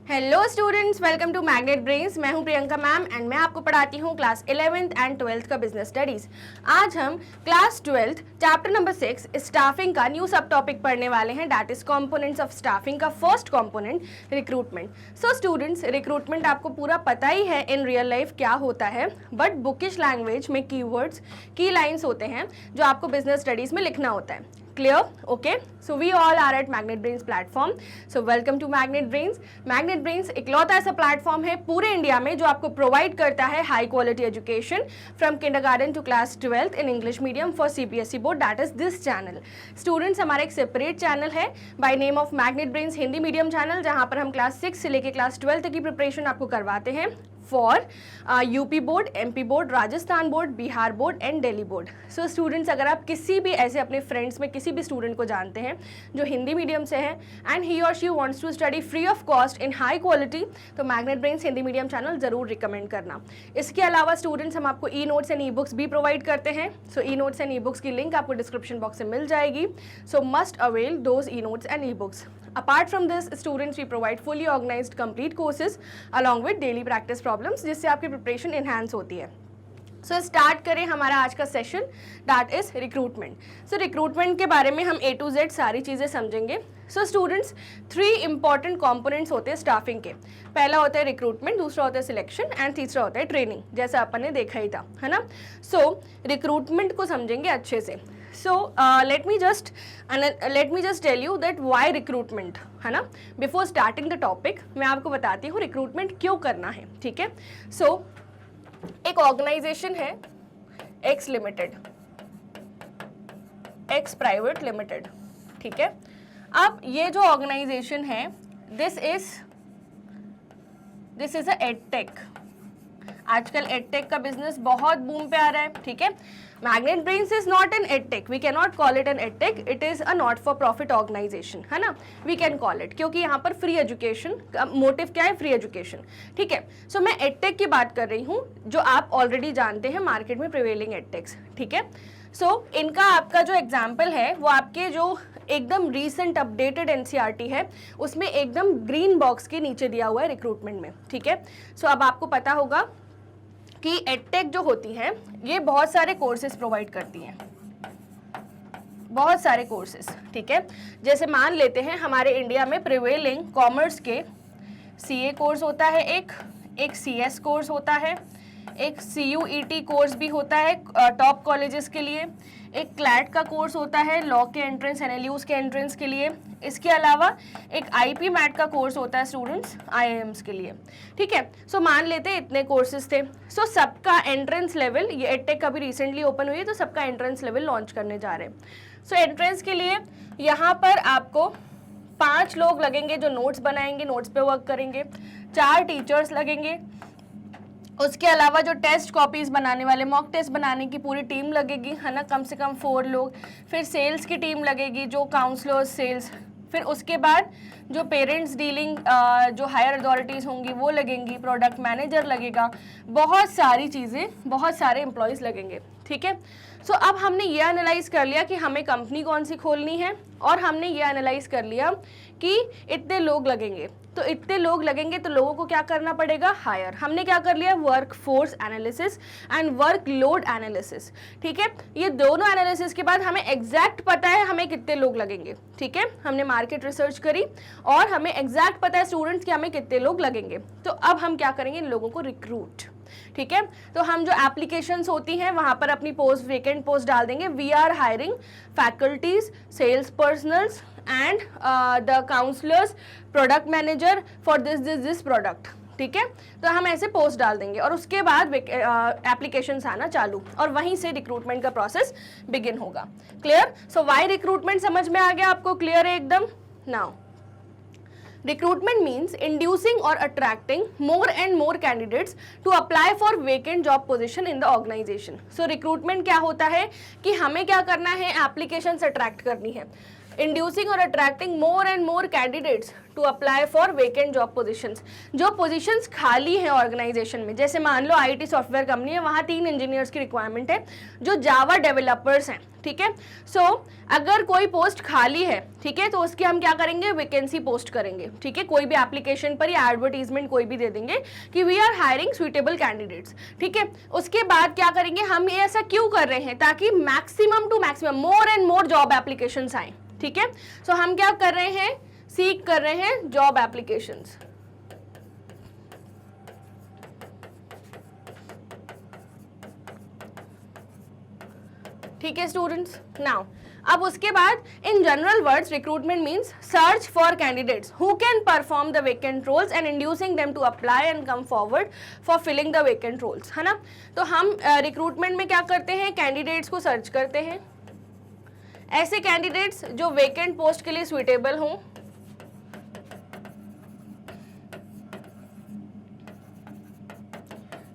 Hello students, welcome to Magnet Brains. मैं हूं Priyanka ma'am and मैं आपको पढ़ाती हूं क्लास 11th एंड 12th का बिजनेस स्टडीज। आज हम class 12th chapter number 6 staffing का न्यू सब टॉपिक पढ़ने वाले हैं, that is components of staffing का first component recruitment. So students, recruitment आपको पूरा पता ही है इन रियल लाइफ क्या होता है, बट बुकिश लैंग्वेज में कीवर्ड्स, की लाइन्स होते हैं जो आपको बिजनेस स्टडीज में लिखना होता है। Clear? Okay. So we all are at Magnet Brains platform. So welcome to Magnet Brains. Magnet Brains इकलौता ऐसा प्लेटफॉर्म है पूरे इंडिया में जो आपको प्रोवाइड करता है high quality education from kindergarten to class 12th in English medium for CBSE board, that is this channel. Students, हमारा एक सेपरेट चैनल है by name of Magnet brains Hindi medium channel, जहां पर हम क्लास 6 से लेकर क्लास 12 तक की प्रिपरेशन आपको करवाते हैं for UP board, MP board, Rajasthan board, Bihar board and Delhi board. So students, अगर आप किसी भी ऐसे अपने फ्रेंड्स में किसी भी स्टूडेंट को जानते हैं जो हिंदी मीडियम से है एंड ही और she wants to study free of cost in high quality, तो magnet brains Hindi medium channel जरूर रिकमेंड करना। इसके अलावा स्टूडेंट्स, हम आपको e notes and e books भी प्रोवाइड करते हैं। So e notes and e books की लिंक आपको डिस्क्रिप्शन बॉक्स में मिल जाएगी। So must avail those e notes and e books. Apart from this, students we provide fully organized complete courses along with daily practice problems, जिससे आपकी preparation enhance होती है। So start करें हमारा आज का session, that is recruitment. So recruitment के बारे में हम A to Z सारी चीज़ें समझेंगे। सो स्टूडेंट्स, 3 इंपॉर्टेंट कंपोनेंट्स होते हैं स्टाफिंग के। पहला होता है रिक्रूटमेंट, दूसरा होता है सिलेक्शन एंड तीसरा होता है ट्रेनिंग, जैसा अपन ने देखा ही था, है ना। सो रिक्रूटमेंट को समझेंगे अच्छे से। So let me just tell you that why recruitment, है ना। Before starting the topic, मैं आपको बताती हूँ रिक्रूटमेंट क्यों करना है, ठीक है। So एक ऑर्गेनाइजेशन है X limited, X private limited, ठीक है। अब ये जो ऑर्गेनाइजेशन है, दिस इज अ एडटेक। आजकल एडटेक का बिजनेस बहुत बूम पे आ रहा है, ठीक है। Magnet Brains is not an edtech, we can not call it an edtech, it is a not for profit organisation, है ना। वी कैन कॉल इट, क्योंकि यहाँ पर फ्री एजुकेशन का मोटिव क्या है, फ्री एजुकेशन, ठीक है। सो मैं एडटेक की बात कर रही हूँ जो आप ऑलरेडी जानते हैं मार्केट में प्रिवेलिंग एडटेक्स, ठीक है। सो इनका आपका जो एग्जाम्पल है वो आपके जो एकदम रीसेंट अपडेटेड एनसीईआरटी है उसमें एकदम ग्रीन बॉक्स के नीचे दिया हुआ है रिक्रूटमेंट में, ठीक है। सो अब आपको पता होगा कि एडटेक जो होती है ये बहुत सारे कोर्सेज प्रोवाइड करती हैं, बहुत सारे कोर्सेज, ठीक है। जैसे मान लेते हैं हमारे इंडिया में प्रिवेलिंग कॉमर्स के सीए कोर्स होता है, एक सीएस कोर्स होता है, एक सीयूईटी कोर्स भी होता है टॉप कॉलेजेस के लिए, एक क्लैट का कोर्स होता है लॉ के एंट्रेंस, एनएलयूज के एंट्रेंस के लिए। इसके अलावा एक आईपी मैट का कोर्स होता है स्टूडेंट्स आईआईएम्स के लिए, ठीक है। सो मान लेते हैं इतने कोर्सेज थे। सो सबका एंट्रेंस लेवल, ये एडटेक अभी रिसेंटली ओपन हुई है तो सबका एंट्रेंस लेवल लॉन्च करने जा रहे हैं। सो एंट्रेंस के लिए यहाँ पर आपको 5 लोग लगेंगे जो नोट्स बनाएंगे, नोट्स पे वर्क करेंगे, 4 टीचर्स लगेंगे, उसके अलावा जो टेस्ट कॉपीज बनाने वाले, मॉक टेस्ट बनाने की पूरी टीम लगेगी, है ना, कम से कम 4 लोग। फिर सेल्स की टीम लगेगी, जो काउंसलर्स सेल्स, फिर उसके बाद जो पेरेंट्स डीलिंग जो हायर अथॉरिटीज़ होंगी वो लगेंगी, प्रोडक्ट मैनेजर लगेगा, बहुत सारी चीज़ें, बहुत सारे एम्प्लॉयज़ लगेंगे, ठीक है। सो अब हमने ये एनालाइज कर लिया कि हमें कंपनी कौन सी खोलनी है और हमने ये एनालाइज कर लिया कि इतने लोग लगेंगे, तो इतने लोग लगेंगे तो लोगों को क्या करना पड़ेगा, हायर। हमने क्या कर लिया, work force analysis and work load analysis, ठीक है। ये दोनों एनालिसिस के बाद हमें एग्जैक्ट पता है हमें कितने लोग लगेंगे, ठीक है। हमने मार्केट रिसर्च करी और हमें एग्जैक्ट पता है स्टूडेंट्स कि हमें कितने लोग लगेंगे। तो अब हम क्या करेंगे, इन लोगों को रिक्रूट, ठीक है। तो हम जो एप्लीकेशंस होती हैं वहां पर अपनी पोस्ट, वेकेंट पोस्ट डाल देंगे। We are hiring faculties, sales personals and the counsellors, product manager for this product, ठीक है। तो हम ऐसे पोस्ट डाल देंगे और उसके बाद एप्लीकेशंस आना चालू और वहीं से रिक्रूटमेंट का प्रोसेस बिगिन होगा। क्लियर? सो व्हाई रिक्रूटमेंट समझ में आ गया आपको, क्लियर है एकदम। Now recruitment means inducing or attracting more and more candidates to apply for vacant job position in the organization. So recruitment क्या होता है कि हमें क्या करना है, applications attract करनी है। इंड्यूसिंग और attracting more and more candidates to apply for vacant job positions. जो पोजीशंस खाली हैं ऑर्गेनाइजेशन में, जैसे मान लो आईटी सॉफ्टवेयर कंपनी है, वहाँ 3 इंजीनियर्स की रिक्वायरमेंट है जो जावा डेवलपर्स हैं, ठीक है। सो अगर कोई पोस्ट खाली है, ठीक है, तो उसकी हम क्या करेंगे, वैकेंसी पोस्ट करेंगे, ठीक है, कोई भी एप्लीकेशन पर या एडवर्टीजमेंट कोई भी दे देंगे कि we are hiring suitable candidates, ठीक है। उसके बाद क्या करेंगे, हम ये ऐसा क्यों कर रहे हैं, ताकि maximum to maximum more and more job applications आए, ठीक है। सो हम क्या कर रहे हैं, सीक कर रहे हैं जॉब एप्लीकेशंस। ठीक है स्टूडेंट्स। नाउ अब उसके बाद in general words recruitment means search for candidates who can perform the vacant roles and inducing them to apply and come forward for filling the vacant roles, है ना। तो हम recruitment में क्या करते हैं, कैंडिडेट्स को सर्च करते हैं, ऐसे कैंडिडेट्स जो वेकेंट पोस्ट के लिए सुइटेबल हों,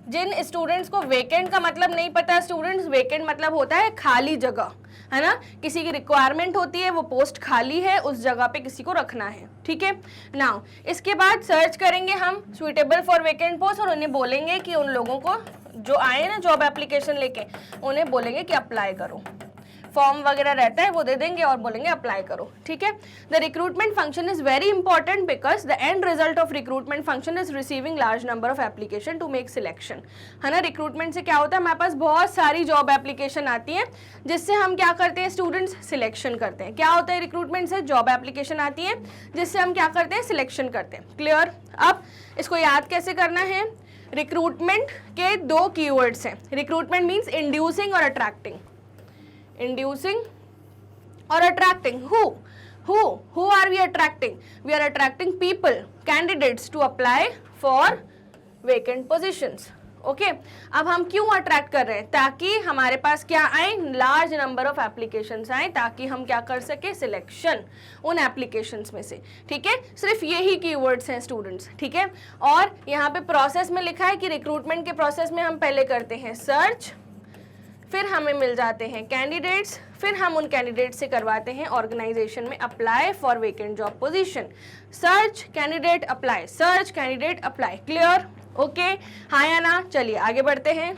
जिन स्टूडेंट्स को वेकेंट का मतलब नहीं पता, स्टूडेंट्स वेकेंट मतलब होता है खाली जगह, है ना, किसी की रिक्वायरमेंट होती है, वो पोस्ट खाली है, उस जगह पे किसी को रखना है, ठीक है। नाउ इसके बाद सर्च करेंगे हम सुइटेबल फॉर वेकेंट पोस्ट और उन्हें बोलेंगे कि उन लोगों को जो आए ना जॉब एप्लीकेशन लेके, उन्हें बोलेंगे कि अप्लाई करो, फॉर्म वगैरह रहता है वो दे देंगे और बोलेंगे अप्लाई करो, ठीक है। The recruitment function is very important because the end result of recruitment function is receiving large number of application to make selection, है ना। रिक्रूटमेंट से क्या होता है, हमारे पास बहुत सारी जॉब एप्लीकेशन आती है जिससे हम क्या करते हैं, स्टूडेंट्स सिलेक्शन करते हैं। क्या होता है रिक्रूटमेंट से, जॉब एप्लीकेशन आती है जिससे हम क्या करते हैं, सिलेक्शन करते हैं। क्लियर। अब इसको याद कैसे करना है, रिक्रूटमेंट के 2 कीवर्ड्स हैं। रिक्रूटमेंट मीन्स इंड्यूसिंग और attracting, inducing or attracting. Who are we attracting? We are attracting people, candidates to apply for vacant positions. Okay अब हम क्यों अट्रैक्ट कर रहे हैं, ताकि हमारे पास क्या आए, लार्ज नंबर ऑफ एप्लीकेशंस आए, ताकि हम क्या कर सके, सिलेक्शन उन एप्लीकेशंस में से, ठीक है। सिर्फ यही कीवर्ड्स हैं स्टूडेंट्स, ठीक है। और यहाँ पे प्रोसेस में लिखा है कि रिक्रूटमेंट के प्रोसेस में हम पहले करते हैं सर्च, फिर हमें मिल जाते हैं कैंडिडेट्स, फिर हम उन कैंडिडेट्स से करवाते हैं ऑर्गेनाइजेशन में apply for vacant job position. Search candidate apply, search candidate apply. Clear. Okay, हाँ या ना। चलिए आगे बढ़ते हैं।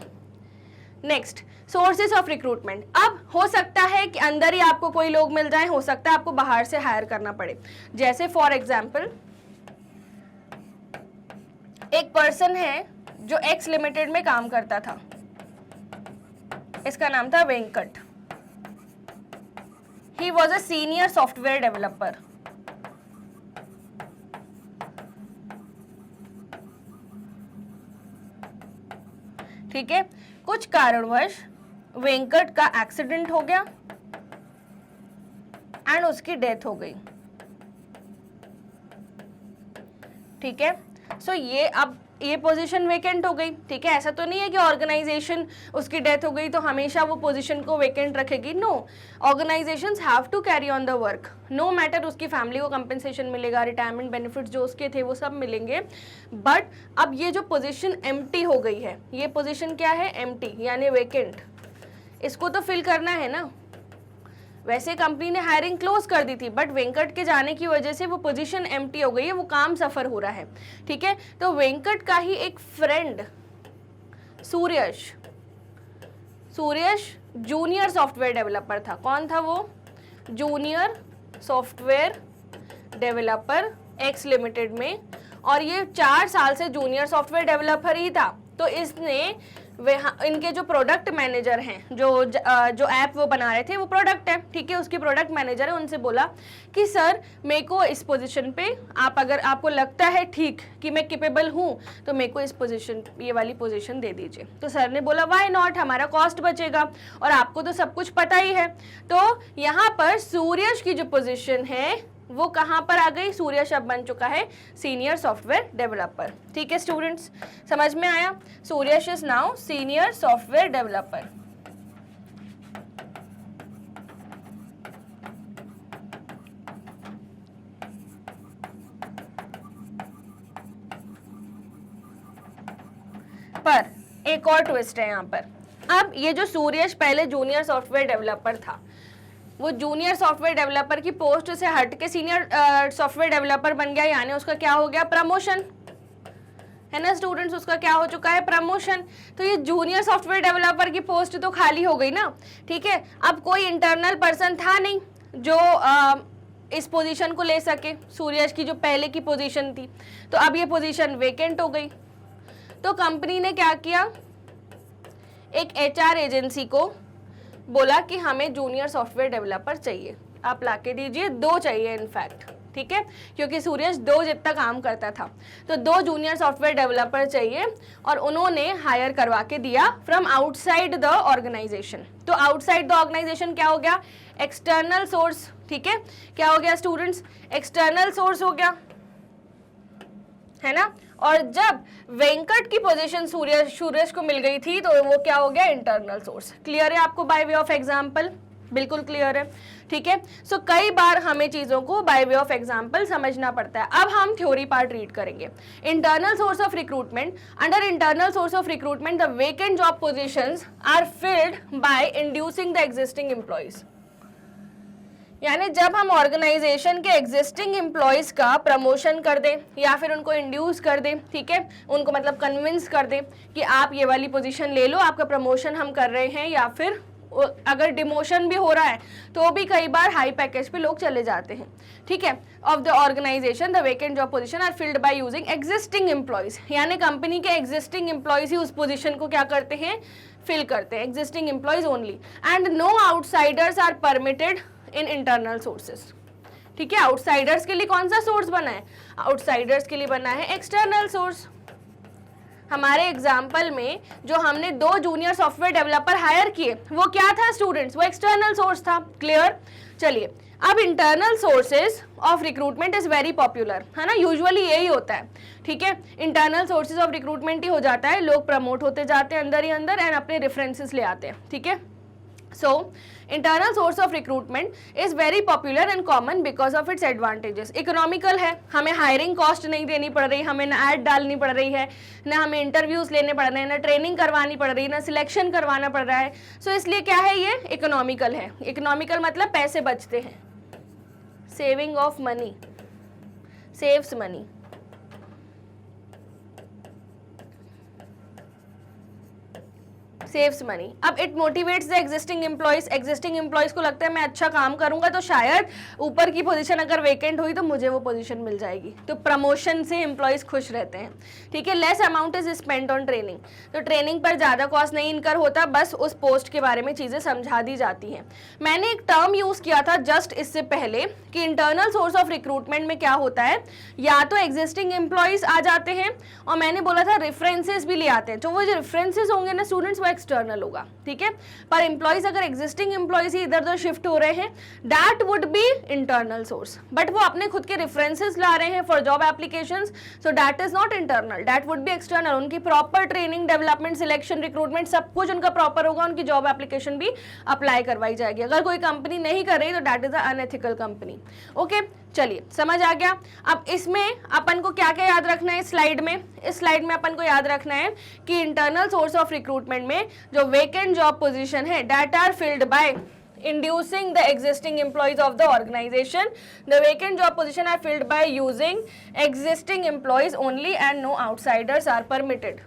Next, sources of recruitment. अब हो सकता है कि अंदर ही आपको कोई लोग मिल जाए, हो सकता है आपको बाहर से हायर करना पड़े। जैसे फॉर एग्जाम्पल एक पर्सन है जो एक्स लिमिटेड में काम करता था, इसका नाम था Venkat. He was a senior software developer. ठीक है, कुछ कारणवश वेंकट का एक्सीडेंट हो गया एंड उसकी डेथ हो गई, ठीक है। सो ये पोजीशन वेकेंट हो गई, ठीक है। ऐसा तो नहीं है कि ऑर्गेनाइजेशन उसकी डेथ हो गई तो हमेशा वो पोजीशन को वेकेंट रखेगी, no. Organisations have to carry on the work, no matter उसकी फैमिली को कंपनसेशन मिलेगा, रिटायरमेंट बेनिफिट्स जो उसके थे वो सब मिलेंगे। बट अब ये जो पोजीशन एम्प्टी हो गई है, ये पोजीशन क्या है, एम्प्टी यानी वेकेंट, इसको तो फिल करना है ना। वैसे कंपनी ने हायरिंग क्लोज कर दी थी, बट वेंकट के जाने की वजह से वो पोजीशन एम्प्टी हो गई है, वो काम सफर हो रहा है, ठीक है। तो वेंकट का ही एक friend Suryash junior software developer था। कौन था वो, junior software developer x limited में, और ये 4 साल से जूनियर सॉफ्टवेयर डेवलपर ही था। तो इसने इनके जो प्रोडक्ट मैनेजर हैं, जो ऐप वो बना रहे थे, वो प्रोडक्ट है, ठीक है, उसके प्रोडक्ट मैनेजर है, उनसे बोला कि सर मेरे को इस पोजीशन पे अगर आपको लगता है ठीक कि मैं कैपेबल हूँ तो मेरे को इस पोजीशन, ये वाली पोजीशन दे दीजिए। तो सर ने बोला व्हाई नॉट, हमारा कॉस्ट बचेगा और आपको तो सब कुछ पता ही है। तो यहाँ पर सूर्यश की जो पोजीशन है वो कहाँ पर आ गई, सूर्यश अब बन चुका है सीनियर सॉफ्टवेयर डेवलपर, ठीक है स्टूडेंट्स, समझ में आया। Suryash is now senior software developer. पर एक और ट्विस्ट है यहाँ पर। अब ये जो सूर्यश पहले जूनियर सॉफ्टवेयर डेवलपर था, वो जूनियर सॉफ्टवेयर डेवलपर की पोस्ट से हट के सीनियर सॉफ्टवेयर डेवलपर बन गया, यानी उसका क्या हो गया, प्रमोशन, है ना स्टूडेंट्स, उसका क्या हो चुका है, प्रमोशन। तो ये जूनियर सॉफ्टवेयर डेवलपर की पोस्ट तो खाली हो गई ना, ठीक है। अब कोई इंटरनल पर्सन था नहीं जो इस पोजीशन को ले सके, सूर्यज की जो पहले की पोजीशन थी, तो अब ये पोजीशन वेकेंट हो गई। तो कंपनी ने क्या किया, एक एचआर एजेंसी को बोला कि हमें जूनियर सॉफ्टवेयर डेवलपर चाहिए, आप लाके दीजिए, 2 चाहिए इनफैक्ट, ठीक है, क्योंकि सूर्यज 2 जितना काम करता था, तो 2 जूनियर सॉफ्टवेयर डेवलपर चाहिए, और उन्होंने हायर करवा के दिया फ्रॉम आउटसाइड द ऑर्गेनाइजेशन। तो आउटसाइड द ऑर्गेनाइजेशन क्या हो गया, एक्सटर्नल सोर्स, ठीक है, क्या हो गया स्टूडेंट्स, एक्सटर्नल सोर्स हो गया, है ना। और जब वेंकट की पोजीशन सूरज को मिल गई थी तो वो क्या हो गया, इंटरनल सोर्स। क्लियर है आपको बाय वे ऑफ एग्जांपल, बिल्कुल क्लियर है, ठीक है। सो कई बार हमें चीजों को बाय वे ऑफ एग्जांपल समझना पड़ता है। अब हम थ्योरी पार्ट रीड करेंगे। Internal source of recruitment, under internal source of recruitment the vacant job positions are filled by inducing the existing employees. यानी जब हम ऑर्गेनाइजेशन के एग्जिस्टिंग एम्प्लॉयज का प्रमोशन कर दें या फिर उनको इंड्यूस कर दें, ठीक है, उनको मतलब कन्विंस कर दें कि आप ये वाली पोजीशन ले लो, आपका प्रमोशन हम कर रहे हैं, या फिर अगर डिमोशन भी हो रहा है तो भी कई बार हाई पैकेज पे लोग चले जाते हैं, ठीक है। Of the organisation the vacant job position are filled by using existing employees, यानी कंपनी के एग्जिस्टिंग एम्प्लॉयज ही उस पोजीशन को क्या करते हैं, फिल करते हैं, existing employees only, and no outsiders are permitted in internal sources, ठीक है। आउटसाइडर्स के लिए कौन सा सोर्स बना है, आउटसाइडर्स के लिए बना है एक्सटर्नल सोर्स। हमारे एग्जाम्पल में जो हमने 2 जूनियर सॉफ्टवेयर डेवलपर हायर किए वो क्या था स्टूडेंट्स, वो एक्सटर्नल सोर्स था। क्लियर, चलिए अब internal sources of recruitment is very popular, है ना, यूजुअली यही होता है, ठीक है। इंटरनल सोर्सेज ऑफ रिक्रूटमेंट ही हो जाता है, लोग प्रमोट होते जाते हैं अंदर ही अंदर एंड अपने रेफरेंसेस ले आते हैं, ठीक है। So, internal source of recruitment is very popular and common because of its advantages. Economical है, हमें hiring cost नहीं देनी पड़ रही, हमें ना ad डालनी पड़ रही है, ना हमें interviews लेने पड़ रहे हैं, ना ट्रेनिंग करवानी पड़ रही है, ना सिलेक्शन करवाना पड़ रहा है। So, इसलिए क्या है, ये इकोनॉमिकल है। इकोनॉमिकल मतलब पैसे बचते हैं, saving of money, saves money. Saves money. अब it motivates the existing employees, existing employees को लगता है मैं अच्छा काम करूंगा तो शायद ऊपर की पोजीशन अगर वेकेंट हुई तो मुझे वो पोजीशन मिल जाएगी, तो प्रमोशन से एम्प्लॉयज खुश रहते हैं, ठीक है। Less amount is spend on training, तो ट्रेनिंग पर ज़्यादा कॉस्ट नहीं इनकर होता, बस उस पोस्ट के बारे में चीज़ें समझा दी जाती हैं। मैंने एक टर्म यूज़ किया था जस्ट इससे पहले कि इंटरनल सोर्स ऑफ रिक्रूटमेंट में क्या होता है, या तो एग्जिस्टिंग एम्प्लॉयज आ जाते हैं और मैंने बोला था रेफरेंसेस भी ले आते हैं, तो वो जो रेफरेंसेस होंगे ना स्टूडेंट्स वो एक्सटर्नल होगा, ठीक है। पर एम्प्लॉयज अगर एग्जिस्टिंग एम्प्लॉयज ही इधर उधर शिफ्ट हो रहे हैं that would be internal source, but वो अपने खुद के रेफरेंसेस ला रहे हैं for job applications, so that is not internal, that would be external. उनकी proper training, development, selection, recruitment सब कुछ उनका प्रॉपर होगा, उनकी जॉब एप्लीकेशन भी अप्लाई करवाई जाएगी। अगर कोई कंपनी नहीं कर रही तो that is a unethical company. Okay, चलिए समझ आ गया। अब इसमें अपन को क्या क्या याद रखना है, स्लाइड में, इस स्लाइड में अपन को याद रखना है कि इंटरनल सोर्स ऑफ रिक्रूटमेंट में जो वेकेंट जॉब पोजीशन है that are filled by inducing the existing employees of the organization, the vacant job position are filled by using existing employees only and no outsiders are permitted।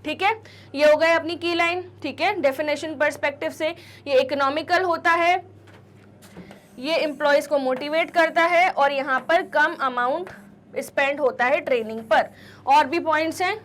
ठीक है, ये हो गए अपनी की लाइन, ठीक है। डेफिनेशन पर्सपेक्टिव से ये इकोनॉमिकल होता है, ये एम्प्लॉयज को मोटिवेट करता है और यहाँ पर कम अमाउंट स्पेंड होता है ट्रेनिंग पर। और भी पॉइंट्स हैं।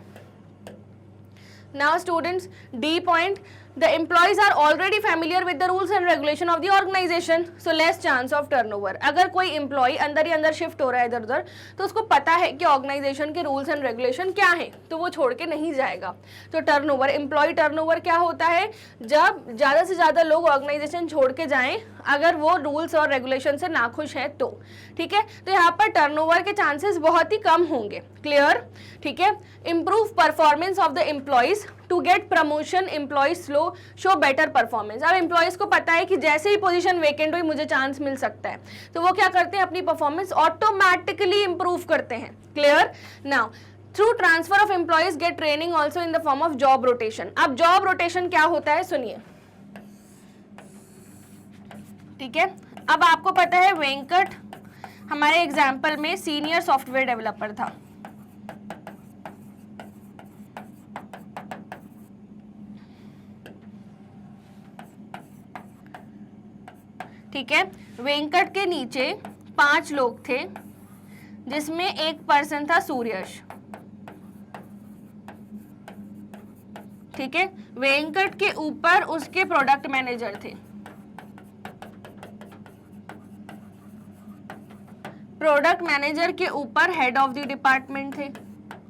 Now students, D point, the employees are already familiar with the rules and regulation of the organization, so less chance of turnover। अगर कोई एम्प्लॉय अंदर ही अंदर शिफ्ट हो रहा है इधर उधर तो उसको पता है कि ऑर्गेनाइजेशन के रूल्स एंड रेगुलेशन क्या है, तो वो छोड़ के नहीं जाएगा। तो टर्नओवर, एम्प्लॉय टर्नओवर क्या होता है, जब ज़्यादा से ज़्यादा लोग ऑर्गेनाइजेशन छोड़ के जाएं अगर वो रूल्स और रेगुलेशन से नाखुश हैं तो, ठीक है। तो यहाँ पर टर्नओवर के चांसेस बहुत ही कम होंगे। क्लियर, ठीक है। Improve performance of the employees, to get promotion employees show better performance. अब एम्प्लॉयज को पता है कि जैसे ही पोजीशन वेकेंट हुई मुझे चांस मिल सकता है, तो वो क्या करते हैं, अपनी परफॉर्मेंस ऑटोमेटिकली इंप्रूव करते हैं। Clear. Now through transfer of employees get training also in the form of job rotation. अब जॉब रोटेशन क्या होता है सुनिए, ठीक है। अब आपको पता है वेंकट हमारे एग्जाम्पल में सीनियर सॉफ्टवेयर डेवलपर था, ठीक है। वेंकट के नीचे 5 लोग थे जिसमें एक पर्सन था सूर्यश, ठीक है। वेंकट के ऊपर उसके प्रोडक्ट मैनेजर थे, प्रोडक्ट मैनेजर के ऊपर हेड ऑफ द डिपार्टमेंट थे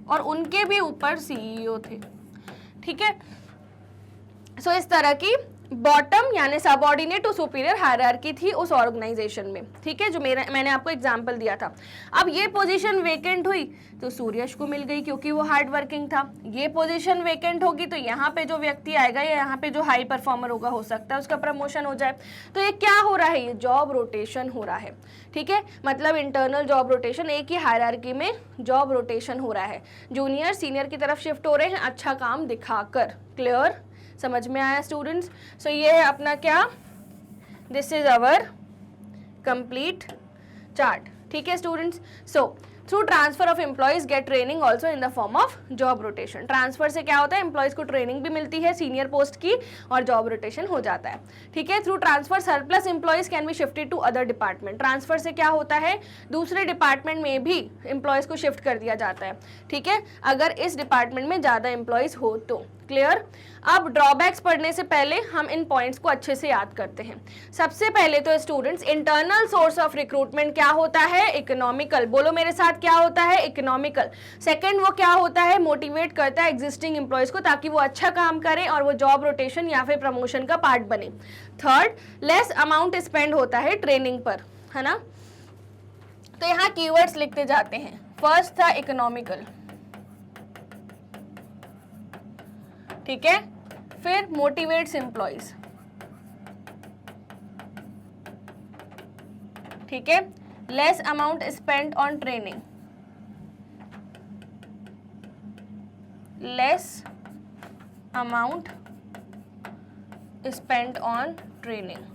और उनके भी ऊपर सीईओ थे, ठीक है। सो इस तरह की बॉटम यानी सबऑर्डिनेट टू सुपीरियर हायरार्की थी उस ऑर्गेनाइजेशन में, ठीक है, जो मैंने आपको एग्जांपल दिया था। अब ये पोजीशन वेकेंट हुई तो सूर्यश को मिल गई क्योंकि वो हार्ड वर्किंग था। ये पोजीशन वेकेंट होगी तो यहाँ पे जो व्यक्ति आएगा या यहाँ पे जो हाई परफॉर्मर होगा, हो सकता है उसका प्रमोशन हो जाए। तो ये क्या हो रहा है, ये जॉब रोटेशन हो रहा है, ठीक है। मतलब इंटरनल जॉब रोटेशन, एक ही हायरार्की में जॉब रोटेशन हो रहा है। जूनियर सीनियर की तरफ शिफ्ट हो रहे हैं अच्छा काम दिखाकर। क्लियर, समझ में आया स्टूडेंट्स? सो ये है अपना क्या, this is our complete chart, ठीक है students. So through transfer of employees get training also in the form of job rotation. Transfer से क्या होता है, एम्प्लॉइज को ट्रेनिंग भी मिलती है सीनियर पोस्ट की और जॉब रोटेशन हो जाता है, ठीक है। Through transfer surplus employees can be shifted to other department. Transfer से क्या होता है, दूसरे डिपार्टमेंट में भी एम्प्लॉइज को शिफ्ट कर दिया जाता है, ठीक है, अगर इस डिपार्टमेंट में ज़्यादा एम्प्लॉइज हो तो। क्लियर। अब ड्रॉबैक्स पढ़ने से पहले हम इन पॉइंट्स को अच्छे से याद करते हैं। सबसे पहले तो students, internal source of recruitment क्या होता है, इकोनॉमिकल। बोलो मेरे साथ, क्या होता है, इकोनॉमिकल। सेकंड, वो क्या होता है, मोटिवेट करता है एग्जिस्टिंग एम्प्लॉयज को ताकि वो अच्छा काम करें और वो जॉब रोटेशन या फिर प्रमोशन का पार्ट बने। थर्ड, लेस अमाउंट स्पेंड होता है ट्रेनिंग पर, है ना। तो यहाँ कीवर्ड्स लिखते जाते हैं। फर्स्ट था इकोनॉमिकल, ठीक है। फिर मोटिवेट्स एम्प्लॉइज, ठीक है। Less amount spend on training, less amount spend on training.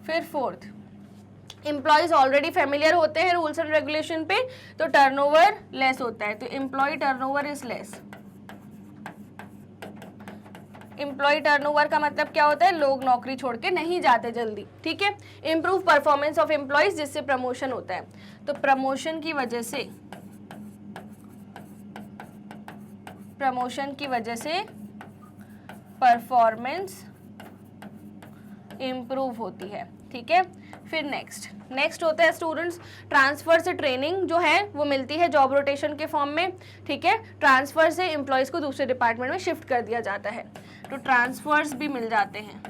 फिर फोर्थ, एम्प्लॉयज ऑलरेडी फेमिलियर होते हैं रूल्स एंड रेगुलेशन पे तो टर्नओवर लेस होता है, तो employee turnover is less. Employee turnover का मतलब क्या होता है, लोग नौकरी छोड़ के नहीं जाते जल्दी, ठीक है। इम्प्रूव परफॉर्मेंस ऑफ एम्प्लॉयज, जिससे प्रमोशन होता है, तो प्रमोशन की वजह से परफॉर्मेंस इम्प्रूव होती है, ठीक है। फिर नेक्स्ट होता है स्टूडेंट्स, ट्रांसफर से ट्रेनिंग जो है वो मिलती है जॉब रोटेशन के फॉर्म में, ठीक है। ट्रांसफर से एम्प्लॉयज को दूसरे डिपार्टमेंट में शिफ्ट कर दिया जाता है, तो ट्रांसफर्स भी मिल जाते हैं।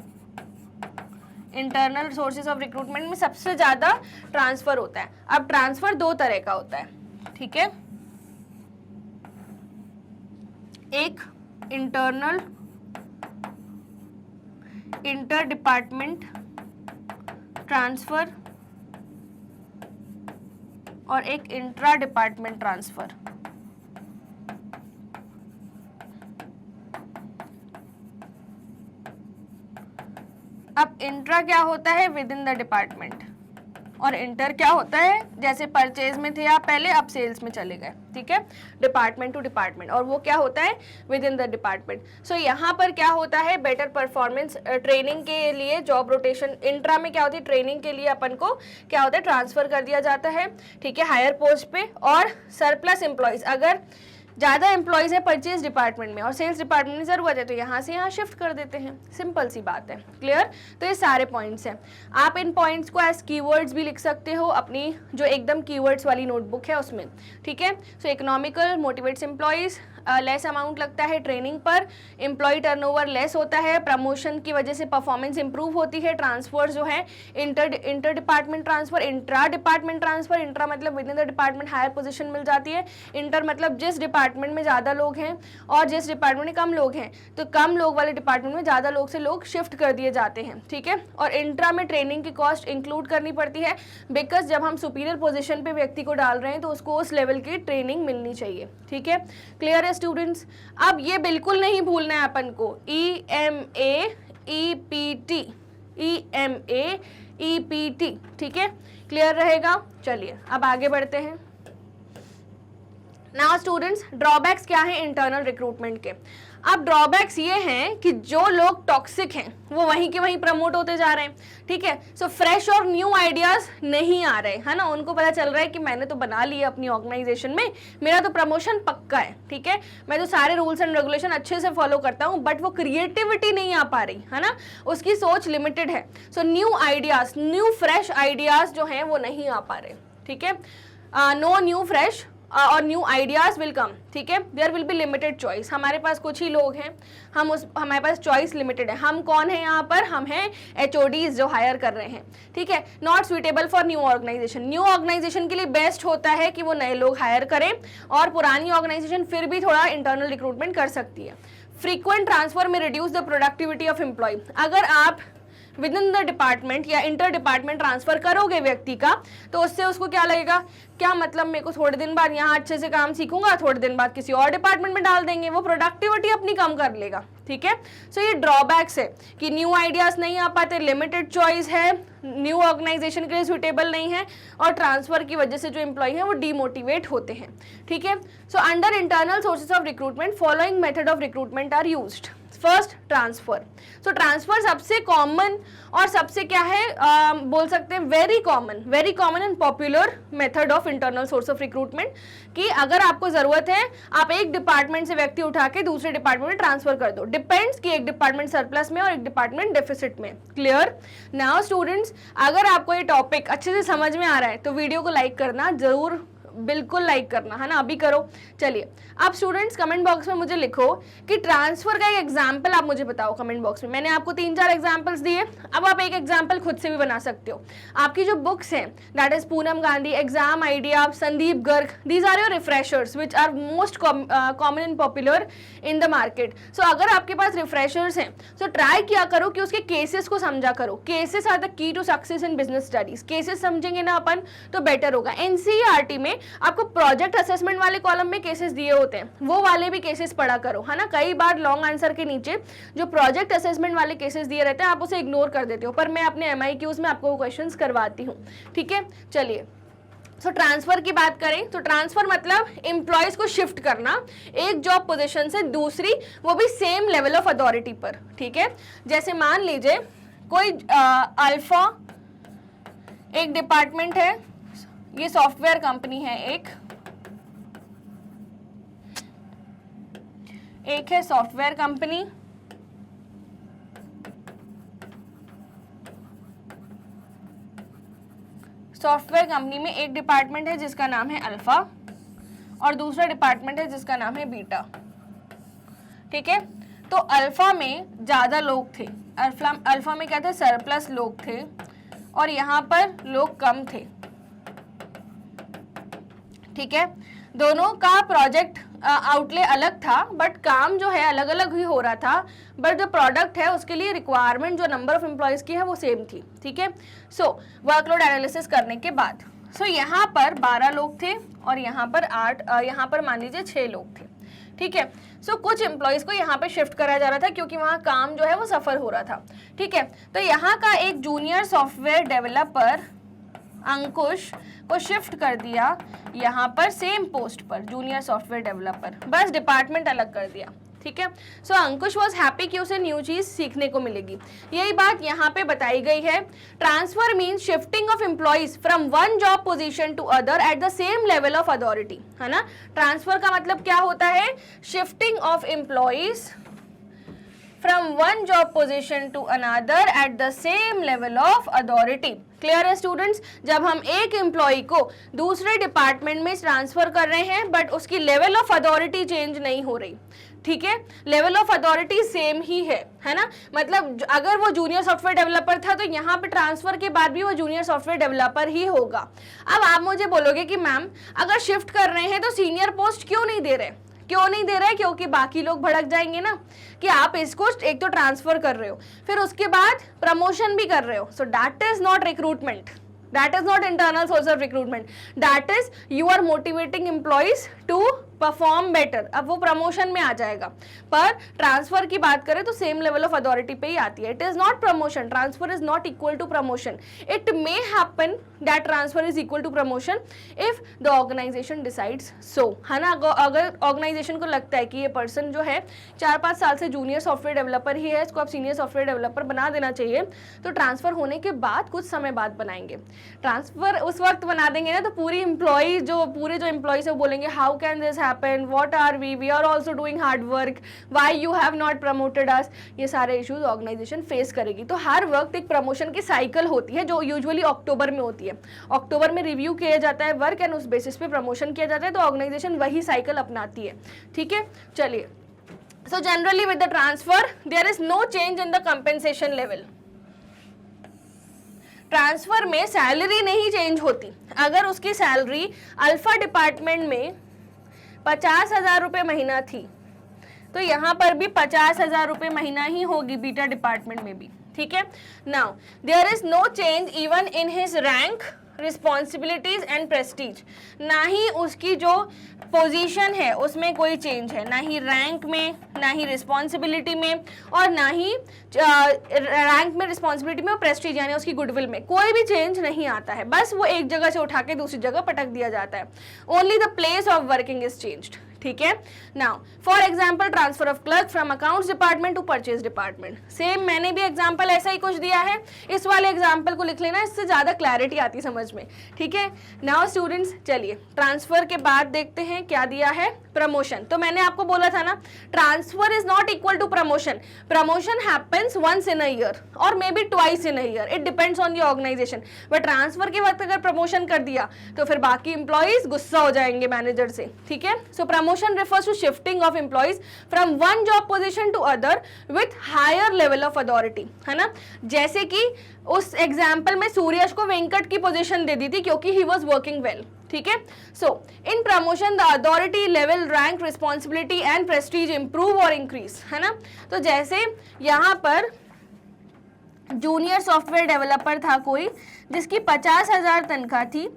इंटरनल सोर्सेज ऑफ रिक्रूटमेंट में सबसे ज्यादा ट्रांसफर होता है। अब ट्रांसफर 2 तरह का होता है, ठीक है। एक इंटरनल इंटर डिपार्टमेंट ट्रांसफर और एक इंट्रा डिपार्टमेंट ट्रांसफर। अब इंट्रा क्या होता है, विद इन द डिपार्टमेंट, और इंटर क्या होता है, जैसे परचेज में थे आप पहले, अब सेल्स में चले गए, ठीक है, डिपार्टमेंट टू डिपार्टमेंट, और वो क्या होता है, विद इन द डिपार्टमेंट। सो यहाँ पर क्या होता है, बेटर परफॉर्मेंस ट्रेनिंग के लिए जॉब रोटेशन। इंट्रा में क्या होती है, ट्रेनिंग के लिए अपन को क्या होता है, ट्रांसफर कर दिया जाता है, ठीक है, हायर पोस्ट पे। और सरप्लस एम्प्लॉयज, अगर ज़्यादा एम्प्लॉयज़ है परचेज डिपार्टमेंट में और सेल्स डिपार्टमेंट में ज़रूरत है तो यहाँ से यहाँ शिफ्ट कर देते हैं, सिंपल सी बात है। क्लियर। तो ये सारे पॉइंट्स हैं। आप इन पॉइंट्स को एज कीवर्ड्स भी लिख सकते हो अपनी जो एकदम कीवर्ड्स वाली नोटबुक है उसमें, ठीक है। So economical, motivates employees, less amount लगता है ट्रेनिंग पर, एम्प्लॉय टर्नओवर लेस होता है, प्रमोशन की वजह से परफॉर्मेंस इंप्रूव होती है, ट्रांसफर जो है inter department transfer, intra department transfer, intra मतलब within the department higher position मिल जाती है, इंटर मतलब जिस डिपार्टमेंट में ज़्यादा लोग हैं और जिस डिपार्टमेंट में कम लोग हैं तो कम लोग वाले डिपार्टमेंट में ज़्यादा लोग से लोग शिफ्ट कर दिए जाते हैं, ठीक है। और इंट्रा में ट्रेनिंग की कॉस्ट इंक्लूड करनी पड़ती है, बिकॉज जब हम सुपीरियर पोजीशन पे व्यक्ति को डाल रहे हैं तो उसको उस लेवल की ट्रेनिंग मिलनी चाहिए, ठीक है। क्लियर है स्टूडेंट्स? अब ये बिल्कुल नहीं भूलना है अपन को, EMA EPT, ठीक है, क्लियर रहेगा। चलिए अब आगे बढ़ते हैं। नाउ स्टूडेंट्स, ड्रॉबैक्स क्या है इंटरनल रिक्रूटमेंट के? अब ड्रॉबैक्स ये हैं कि जो लोग टॉक्सिक हैं वो वहीं के वहीं प्रमोट होते जा रहे हैं, ठीक है। सो फ्रेश और न्यू आइडियाज नहीं आ रहे, है ना, उनको पता चल रहा है कि मैंने तो बना लिया अपनी ऑर्गेनाइजेशन में, मेरा तो प्रमोशन पक्का है, ठीक है, मैं तो सारे रूल्स एंड रेगुलेशन अच्छे से फॉलो करता हूँ, बट वो क्रिएटिविटी नहीं आ पा रही, है ना, उसकी सोच लिमिटेड है। So new ideas, new fresh ideas जो हैं वो नहीं आ पा रहे, ठीक है। नो न्यू फ्रेश और न्यू आइडियाज विल कम, ठीक है। There will be limited choice, हमारे पास कुछ ही लोग हैं, हमारे पास चॉइस लिमिटेड है। हम कौन है यहाँ पर? हम हैं HODs जो हायर कर रहे हैं, ठीक है। Not suitable for new organisation, new organisation के लिए बेस्ट होता है कि वो नए लोग हायर करें, और पुरानी ऑर्गेनाइजेशन फिर भी थोड़ा इंटरनल रिक्रूटमेंट कर सकती है। फ्रीक्वेंट ट्रांसफर में reduce the productivity of employee, अगर आप विद इन द डिपार्टमेंट या इंटर डिपार्टमेंट ट्रांसफर करोगे व्यक्ति का, तो उससे उसको क्या लगेगा, क्या मतलब मेरे को थोड़े दिन बाद यहाँ अच्छे से काम सीखूंगा, थोड़े दिन बाद किसी और डिपार्टमेंट में डाल देंगे, वो प्रोडक्टिविटी अपनी कम कर लेगा, ठीक है। सो ये ड्रॉबैक्स है कि न्यू आइडियाज नहीं आ पाते, लिमिटेड चॉइस है, न्यू ऑर्गेनाइजेशन के लिए सुटेबल नहीं है, और ट्रांसफर की वजह से जो एम्प्लॉय हैं वो डीमोटिवेट होते हैं, ठीक है। So under internal sources of recruitment following method of recruitment are used. First, transfer. So transfer सबसे कॉमन और सबसे क्या है बोल सकते हैं very common and popular method of internal source of recruitment, कि अगर आपको जरूरत है आप एक डिपार्टमेंट से व्यक्ति उठा के दूसरे डिपार्टमेंट में ट्रांसफर कर दो, डिपेंड्स कि एक डिपार्टमेंट सरप्लस में और एक डिपार्टमेंट डेफिसिट में। क्लियर? नाउ स्टूडेंट्स, अगर आपको ये टॉपिक अच्छे से समझ में आ रहा है तो वीडियो को लाइक करना जरूर, बिल्कुल लाइक करना, है ना, अभी करो। चलिए अब स्टूडेंट्स कमेंट बॉक्स में मुझे लिखो कि ट्रांसफर का एक एग्जाम्पल आप मुझे बताओ कमेंट बॉक्स में। मैंने आपको 3-4 एग्जाम्पल्स दिए, अब आप एक एग्जाम्पल खुद से भी बना सकते हो। आपकी जो बुक्स हैं that is Poonam Gandhi, exam idea, Sandeep Garg, these are your refreshers which are most common and popular in the market. So अगर आपके पास रिफ्रेशर्स हैं तो ट्राई किया करो कि उसके केसेस को समझा करो। Cases are the key to success in business studies. Cases समझेंगे ना अपन तो बेटर होगा। NCERT में आपको प्रोजेक्ट असेसमेंट वाले कॉलम में केसेस दिए होते हैं, वो वाले भी केसेस पढ़ा करो, है ना। कई बार लॉन्ग आंसर के नीचे जो प्रोजेक्ट असेसमेंट वाले केसेस दिए रहते हैं आप उसे इग्नोर कर देते हो, पर मैं अपने MIQs में आपको वो क्वेश्चंस करवाती हूँ, ठीक है। चलिए सो ट्रांसफर की बात करें तो ट्रांसफर मतलब एम्प्लॉयज को शिफ्ट करना एक जॉब पोजीशन से दूसरी, वो भी सेम लेवल ऑफ अथॉरिटी पर, ठीक है। जैसे मान लीजिए कोई अल्फा एक डिपार्टमेंट है, ये सॉफ्टवेयर कंपनी है, एक है सॉफ्टवेयर कंपनी, सॉफ्टवेयर कंपनी में एक डिपार्टमेंट है जिसका नाम है अल्फा और दूसरा डिपार्टमेंट है जिसका नाम है बीटा, ठीक है। तो अल्फा में ज्यादा लोग थे, अल्फा में क्या थे, सरप्लस लोग थे, और यहाँ पर लोग कम थे, ठीक है। दोनों का प्रोजेक्ट आउटले अलग था, बट काम जो है अलग अलग ही हो रहा था, बट जो प्रोडक्ट है उसके लिए रिक्वायरमेंट जो नंबर ऑफ एम्प्लॉयज की है वो सेम थी, ठीक है। सो वर्कलोड एनालिसिस करने के बाद यहाँ पर 12 लोग थे और यहाँ पर 8, यहाँ पर मान लीजिए 6 लोग थे, ठीक है। कुछ एम्प्लॉयज को यहाँ पे शिफ्ट कराया जा रहा था क्योंकि वहाँ काम जो है वो सफर हो रहा था, ठीक है। तो यहाँ का एक जूनियर सॉफ्टवेयर डेवलपर अंकुश को शिफ्ट कर दिया यहाँ पर सेम पोस्ट पर, जूनियर सॉफ्टवेयर डेवलपर, बस डिपार्टमेंट अलग कर दिया, ठीक है। सो अंकुश वॉज हैप्पी कि उसे न्यू चीज सीखने को मिलेगी, यही बात यहाँ पे बताई गई है। Transfer means shifting of employees from one job position to other at the same level of authority, है ना। ट्रांसफर का मतलब क्या होता है, shifting of employees from one job position to another at the same level of authority. Clear है students? जब हम एक एम्प्लॉय को दूसरे डिपार्टमेंट में ट्रांसफर कर रहे हैं बट उसकी लेवल ऑफ अथॉरिटी चेंज नहीं हो रही, ठीक है, लेवल ऑफ अथॉरिटी सेम ही है ना, मतलब अगर वो जूनियर सॉफ्टवेयर डेवलपर था तो यहाँ पे ट्रांसफर के बाद भी वो जूनियर सॉफ्टवेयर डेवलपर ही होगा। अब आप मुझे बोलोगे कि मैम अगर शिफ्ट कर रहे हैं तो सीनियर पोस्ट क्यों नहीं दे रहे? क्यों नहीं दे रहे? क्योंकि बाकी लोग भड़क जाएंगे ना कि आप इसको एक तो ट्रांसफर कर रहे हो फिर उसके बाद प्रमोशन भी कर रहे हो, सो that is not recruitment, that is not internal source of recruitment, that is you are motivating employees to perform better. अब वो प्रमोशन में आ जाएगा, पर ट्रांसफर की बात करें तो सेम लेवल ऑफ अथॉरिटी पे ही आती है। It is not promotion, transfer is not equal to promotion. It may happen that transfer is equal to promotion if the organisation decides so, है ना। अगर ऑर्गेनाइजेशन को लगता है कि ये पर्सन जो है 4-5 साल से जूनियर सॉफ्टवेयर डेवलपर ही है, इसको आप सीनियर सॉफ्टवेयर डेवलपर बना देना चाहिए, तो ट्रांसफर होने के बाद कुछ समय बाद बनाएंगे। ट्रांसफर उस वक्त बना देंगे ना तो पूरे जो एम्प्लॉयज है वो बोलेंगे how can this happen, what are we are also doing hard work, why you have not promoted us, ये सारे इश्यूज ऑर्गेनाइजेशन फेस करेगी। तो हर वक्त एक प्रमोशन की साइकिल होती है जो यूजुअली अक्टूबर में होती है। अक्टूबर में रिव्यू किया जाता है वर्क एंड उस बेसिस पे प्रमोशन किया जाता है, तो ऑर्गेनाइजेशन वही साइकिल अपनाती है, ठीक है। चलिए, so generally with the transfer there is no change in the compensation level. Transfer में सैलरी नहीं चेंज होती। अगर उसकी सैलरी अल्फा डिपार्टमेंट में 50,000 रुपये महीना थी तो यहाँ पर भी 50,000 रुपये महीना ही होगी बीटा डिपार्टमेंट में भी, ठीक है। Now there is no change even in his rank, responsibilities and prestige. ना ही उसकी जो पोजीशन है उसमें कोई चेंज है, ना ही रैंक में, ना ही रिस्पॉन्सिबिलिटी में, और ना ही रैंक में, रिस्पॉन्सिबिलिटी में और प्रेस्टीज यानी उसकी गुडविल में कोई भी चेंज नहीं आता है। बस वो एक जगह से उठा के दूसरी जगह पटक दिया जाता है। Only the place of working is changed, ठीक है। Now for example transfer of clerk from accounts department to purchase department. Same मैंने भी एग्जाम्पल ऐसा ही कुछ दिया है, इस वाले एग्जाम्पल को लिख लेना, इससे ज्यादा क्लैरिटी आती समझ में, ठीक है। नाउ स्टूडेंट्स चलिए ट्रांसफर के बाद देखते हैं क्या दिया है, प्रमोशन। तो मैंने आपको बोला था ना transfer is not equal to promotion. Promotion happens once in a year और may be twice in a year, it depends on the organisation. But transfer के वक्त अगर प्रमोशन कर दिया तो फिर बाकी इंप्लॉइज गुस्सा हो जाएंगे मैनेजर से, ठीक है। सो promotion refers to shifting of employees from one job position to other with higher level of authority, है ना। जैसे कि उस एग्जाम्पल में सूर्यश को वेंकट की पोजीशन दे दी थी क्योंकि ही वॉज वर्किंग वेल, ठीक है। So in promotion the authority level, rank, responsibility and prestige improve और इंक्रीज, है ना। तो जैसे यहाँ पर जूनियर सॉफ्टवेयर डेवलपर था कोई जिसकी 50,000 तनख्वाह थी,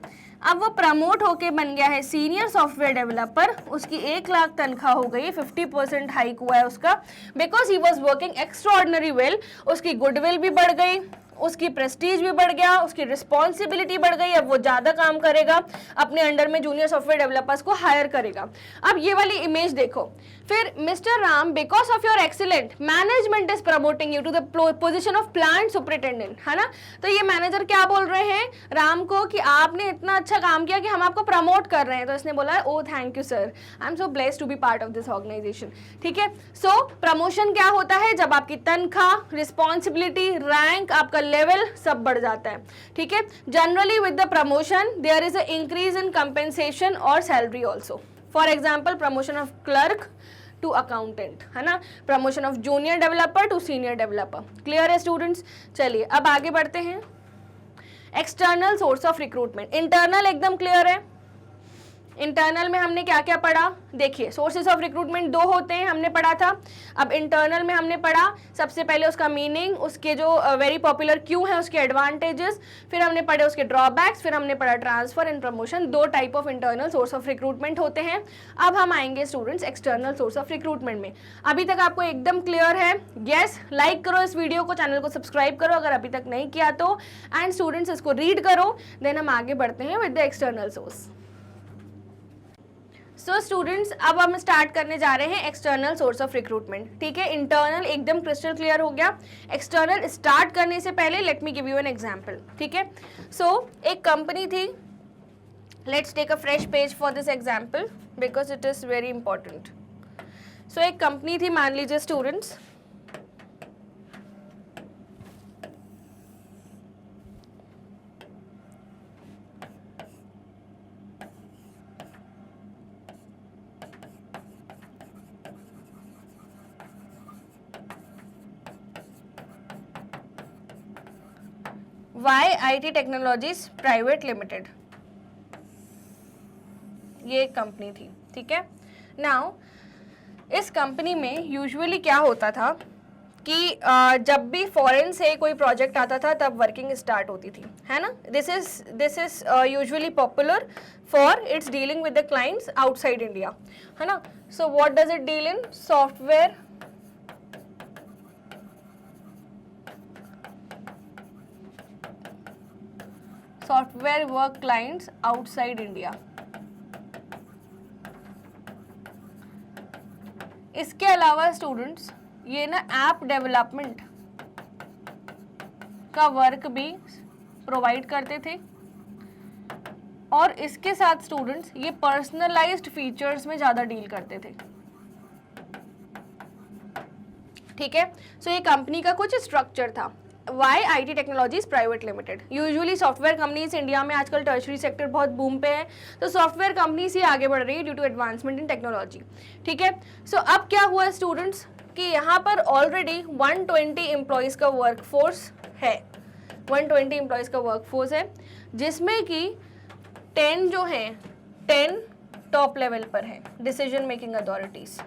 अब वो प्रमोट होके बन गया है सीनियर सॉफ्टवेयर डेवलपर, उसकी 1 लाख तनख्वाह हो गई, 50% हाइक हुआ है उसका, because he was working extraordinary well. उसकी गुडविल भी बढ़ गई, उसकी प्रेस्टीज भी बढ़ गया, उसकी रिस्पॉन्सिबिलिटी बढ़ गई, अब वो ज़्यादा काम करेगा, अपने अंडर में जूनियर सॉफ्टवेयर डेवलपर्स को हायर करेगा। अब ये वाली इमेज देखो, फिर mister Ram because of your excellent management is promoting you to the position of plant superintendent, है ना। तो ये मैनेजर क्या बोल रहे हैं राम को कि आपने इतना अच्छा काम किया कि हम आपको प्रमोट कर रहे हैं। तो इसने बोला oh thank you sir, I am so blessed to be part of this organisation, ठीक है। सो प्रमोशन क्या होता है, जब आपकी तनख्वाह, रिस्पॉन्सिबिलिटी, रैंक, आपका लेवल सब बढ़ जाता है, ठीक है। Generally with the promotion there is a increase in compensation और salary also. For example promotion of clerk to accountant, है ना, promotion of junior developer to senior developer. Clear है स्टूडेंट्स? चलिए अब आगे बढ़ते हैं। External source of recruitment, internal एकदम क्लियर है। इंटरनल में हमने क्या क्या पढ़ा, देखिए सोर्सेज ऑफ रिक्रूटमेंट 2 होते हैं, हमने पढ़ा था। अब इंटरनल में हमने पढ़ा सबसे पहले उसका मीनिंग, उसके जो वेरी पॉपुलर क्यों है, उसके एडवांटेजेस, फिर हमने पढ़े उसके ड्रॉबैक्स, फिर हमने पढ़ा transfer and promotion. 2 type of internal source of recruitment होते हैं। अब हम आएंगे students external source of recruitment में। अभी तक आपको एकदम क्लियर है? यस, लाइक करो इस वीडियो को, चैनल को सब्सक्राइब करो अगर अभी तक नहीं किया तो, एंड स्टूडेंट्स इसको रीड करो, देन हम आगे बढ़ते हैं with the external source. So students अब हम स्टार्ट करने जा रहे हैं एक्सटर्नल सोर्स ऑफ रिक्रूटमेंट, ठीक है। इंटरनल एकदम क्रिस्टल क्लियर हो गया। एक्सटर्नल स्टार्ट करने से पहले let me give you an example, ठीक है। सो एक कंपनी थी, let's take a fresh page for this example because it is very important. So एक कंपनी थी, मान लीजिए students YIT technologies private limited, ये एक कंपनी थी, ठीक है। नाउ इस कंपनी में यूजुअली क्या होता था कि जब भी फॉरेन से कोई प्रोजेक्ट आता था तब वर्किंग स्टार्ट होती थी, है ना। This is usually popular for its dealing with the clients outside India, है ना। So what does it deal in? Software work clients outside India. इसके अलावा स्टूडेंट्स ये ना ऐप डेवलपमेंट का वर्क भी प्रोवाइड करते थे, और इसके साथ स्टूडेंट्स ये पर्सनलाइज्ड फीचर्स में ज़्यादा डील करते थे, ठीक है। सो ये कंपनी का कुछ स्ट्रक्चर था। YIT technologies private limited, usually software companies India में आजकल टर्शरी सेक्टर बहुत बूम पे है, तो सॉफ्टवेयर कंपनीज ही आगे बढ़ रही है due to advancement in technology, ठीक है। सो अब क्या हुआ स्टूडेंट्स कि यहाँ पर ऑलरेडी 120 एम्प्लॉयज़ का वर्कफोर्स है, 120 एम्प्लॉयज़ का वर्कफोर्स है, जिसमें कि 10 जो हैं 10 टॉप लेवल पर हैं, decision making authorities.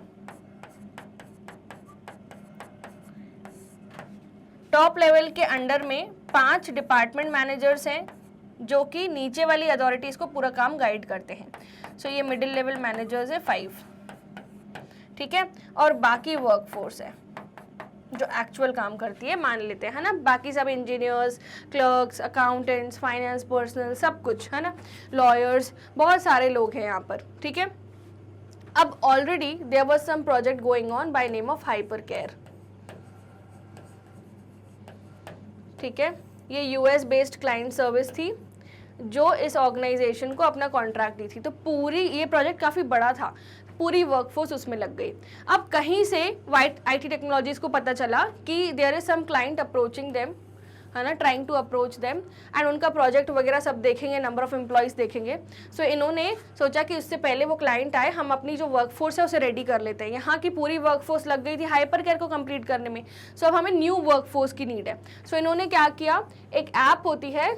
Top level के अंडर में 5 डिपार्टमेंट मैनेजर्स हैं जो कि नीचे वाली अथॉरिटीज़ को पूरा काम गाइड करते हैं। सो ये मिडिल लेवल मैनेजर्स है 5, ठीक है। और बाकी वर्कफोर्स है जो एक्चुअल काम करती है, मान लेते हैं, है ना। बाकी सब engineers, clerks, accountants, finance personal, सब कुछ, है ना, लॉयर्स, बहुत सारे लोग हैं यहाँ पर, ठीक है। अब already there was some project going on by name of hyper care, ठीक है। ये US बेस्ड क्लाइंट सर्विस थी जो इस ऑर्गेनाइजेशन को अपना कॉन्ट्रैक्ट दी थी। तो पूरी ये प्रोजेक्ट काफ़ी बड़ा था, पूरी वर्कफोर्स उसमें लग गई। अब कहीं से YIT टेक्नोलॉजीज को पता चला कि there is some client approaching them, है ना, trying to approach them, and उनका प्रोजेक्ट वगैरह सब देखेंगे, नंबर ऑफ एम्प्लॉयज़ देखेंगे। सो इन्होंने सोचा कि उससे पहले वो क्लाइंट आए, हम अपनी जो वर्कफोर्स है उसे रेडी कर लेते हैं। यहाँ की पूरी वर्कफोर्स लग गई थी हाइपर केयर को कंप्लीट करने में, सो अब हमें न्यू वर्कफोर्स की नीड है। सो इन्होंने क्या किया, एक ऐप होती है,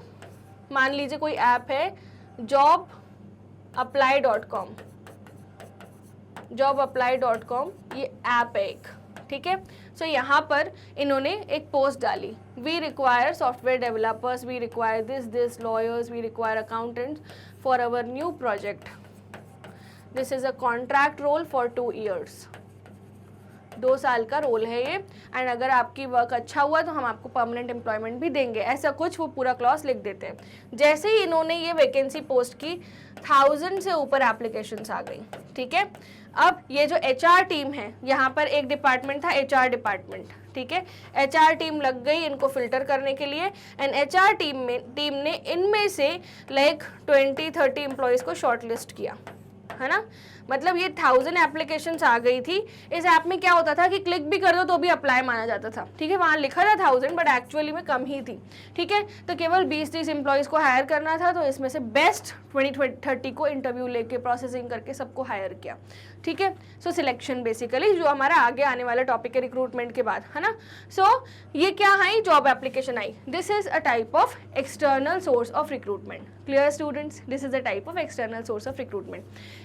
मान लीजिए कोई ऐप है jobapply.com, jobapply.com, ये ऐप है एक, ठीक है। सो यहाँ पर इन्होंने एक पोस्ट डाली, we require software developers, we require this lawyers, we require accountants for our new project, this is a contract role for 2 years, 2 साल का रोल है ये, एंड अगर आपकी वर्क अच्छा हुआ तो हम आपको परमानेंट एम्प्लॉयमेंट भी देंगे, ऐसा कुछ वो पूरा क्लॉज लिख देते हैं। जैसे ही इन्होंने ये वैकेंसी पोस्ट की, 1000 से ऊपर एप्लीकेशंस आ गई, ठीक है। अब ये जो HR टीम है, यहाँ पर एक डिपार्टमेंट था HR डिपार्टमेंट, ठीक है। HR टीम लग गई इनको फिल्टर करने के लिए, एंड HR टीम ने इनमें से लाइक 20-30 एम्प्लॉयज़ को शॉर्टलिस्ट किया, है ना। मतलब ये 1000 एप्लीकेशंस आ गई थी। इस ऐप में क्या होता था कि क्लिक भी कर दो तो भी अप्लाई माना जाता था, ठीक है। वहाँ लिखा था 1000 बट एक्चुअली में कम ही थी, ठीक है। तो केवल 20-30 एम्प्लॉयज़ को हायर करना था, तो इसमें से बेस्ट 20-30 को इंटरव्यू लेके प्रोसेसिंग करके सबको हायर किया, ठीक है। सो सिलेक्शन बेसिकली जो हमारा आगे आने वाला टॉपिक है रिक्रूटमेंट के बाद, है ना। सो ये क्या आई, जॉब एप्लीकेशन आई, this is a type of external source of recruitment. Clear students, this is a type of external source of recruitment.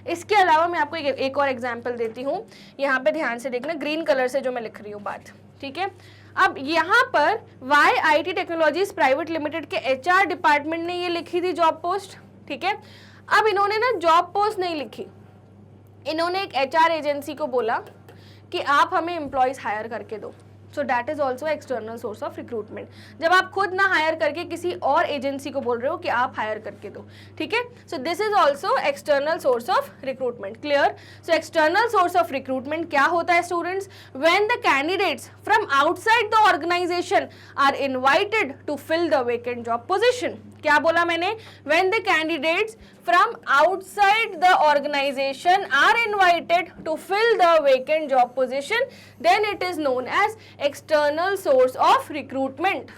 इसके अलावा मैं आपको एक और एग्जाम्पल देती हूँ, यहाँ पे ध्यान से देखना, ग्रीन कलर से जो मैं लिख रही हूँ बात, ठीक है। अब यहाँ पर YIT टेक्नोलॉजीज प्राइवेट लिमिटेड के HR डिपार्टमेंट ने ये लिखी थी जॉब पोस्ट, ठीक है। अब इन्होंने ना जॉब पोस्ट नहीं लिखी, इन्होंने एक HR एजेंसी को बोला कि आप हमें एम्प्लॉयज़ हायर करके दो। सो that is also external source of recruitment, जब आप खुद ना हायर करके किसी और एजेंसी को बोल रहे हो कि आप हायर करके दो, ठीक है। So this is also external source of recruitment. Clear. So external source of recruitment क्या होता है students, when the candidates from outside the organisation are invited to fill the vacant job position. क्या बोला मैंने, when the candidates from outside the organization are invited to fill the vacant job position, then it is known as external source of recruitment.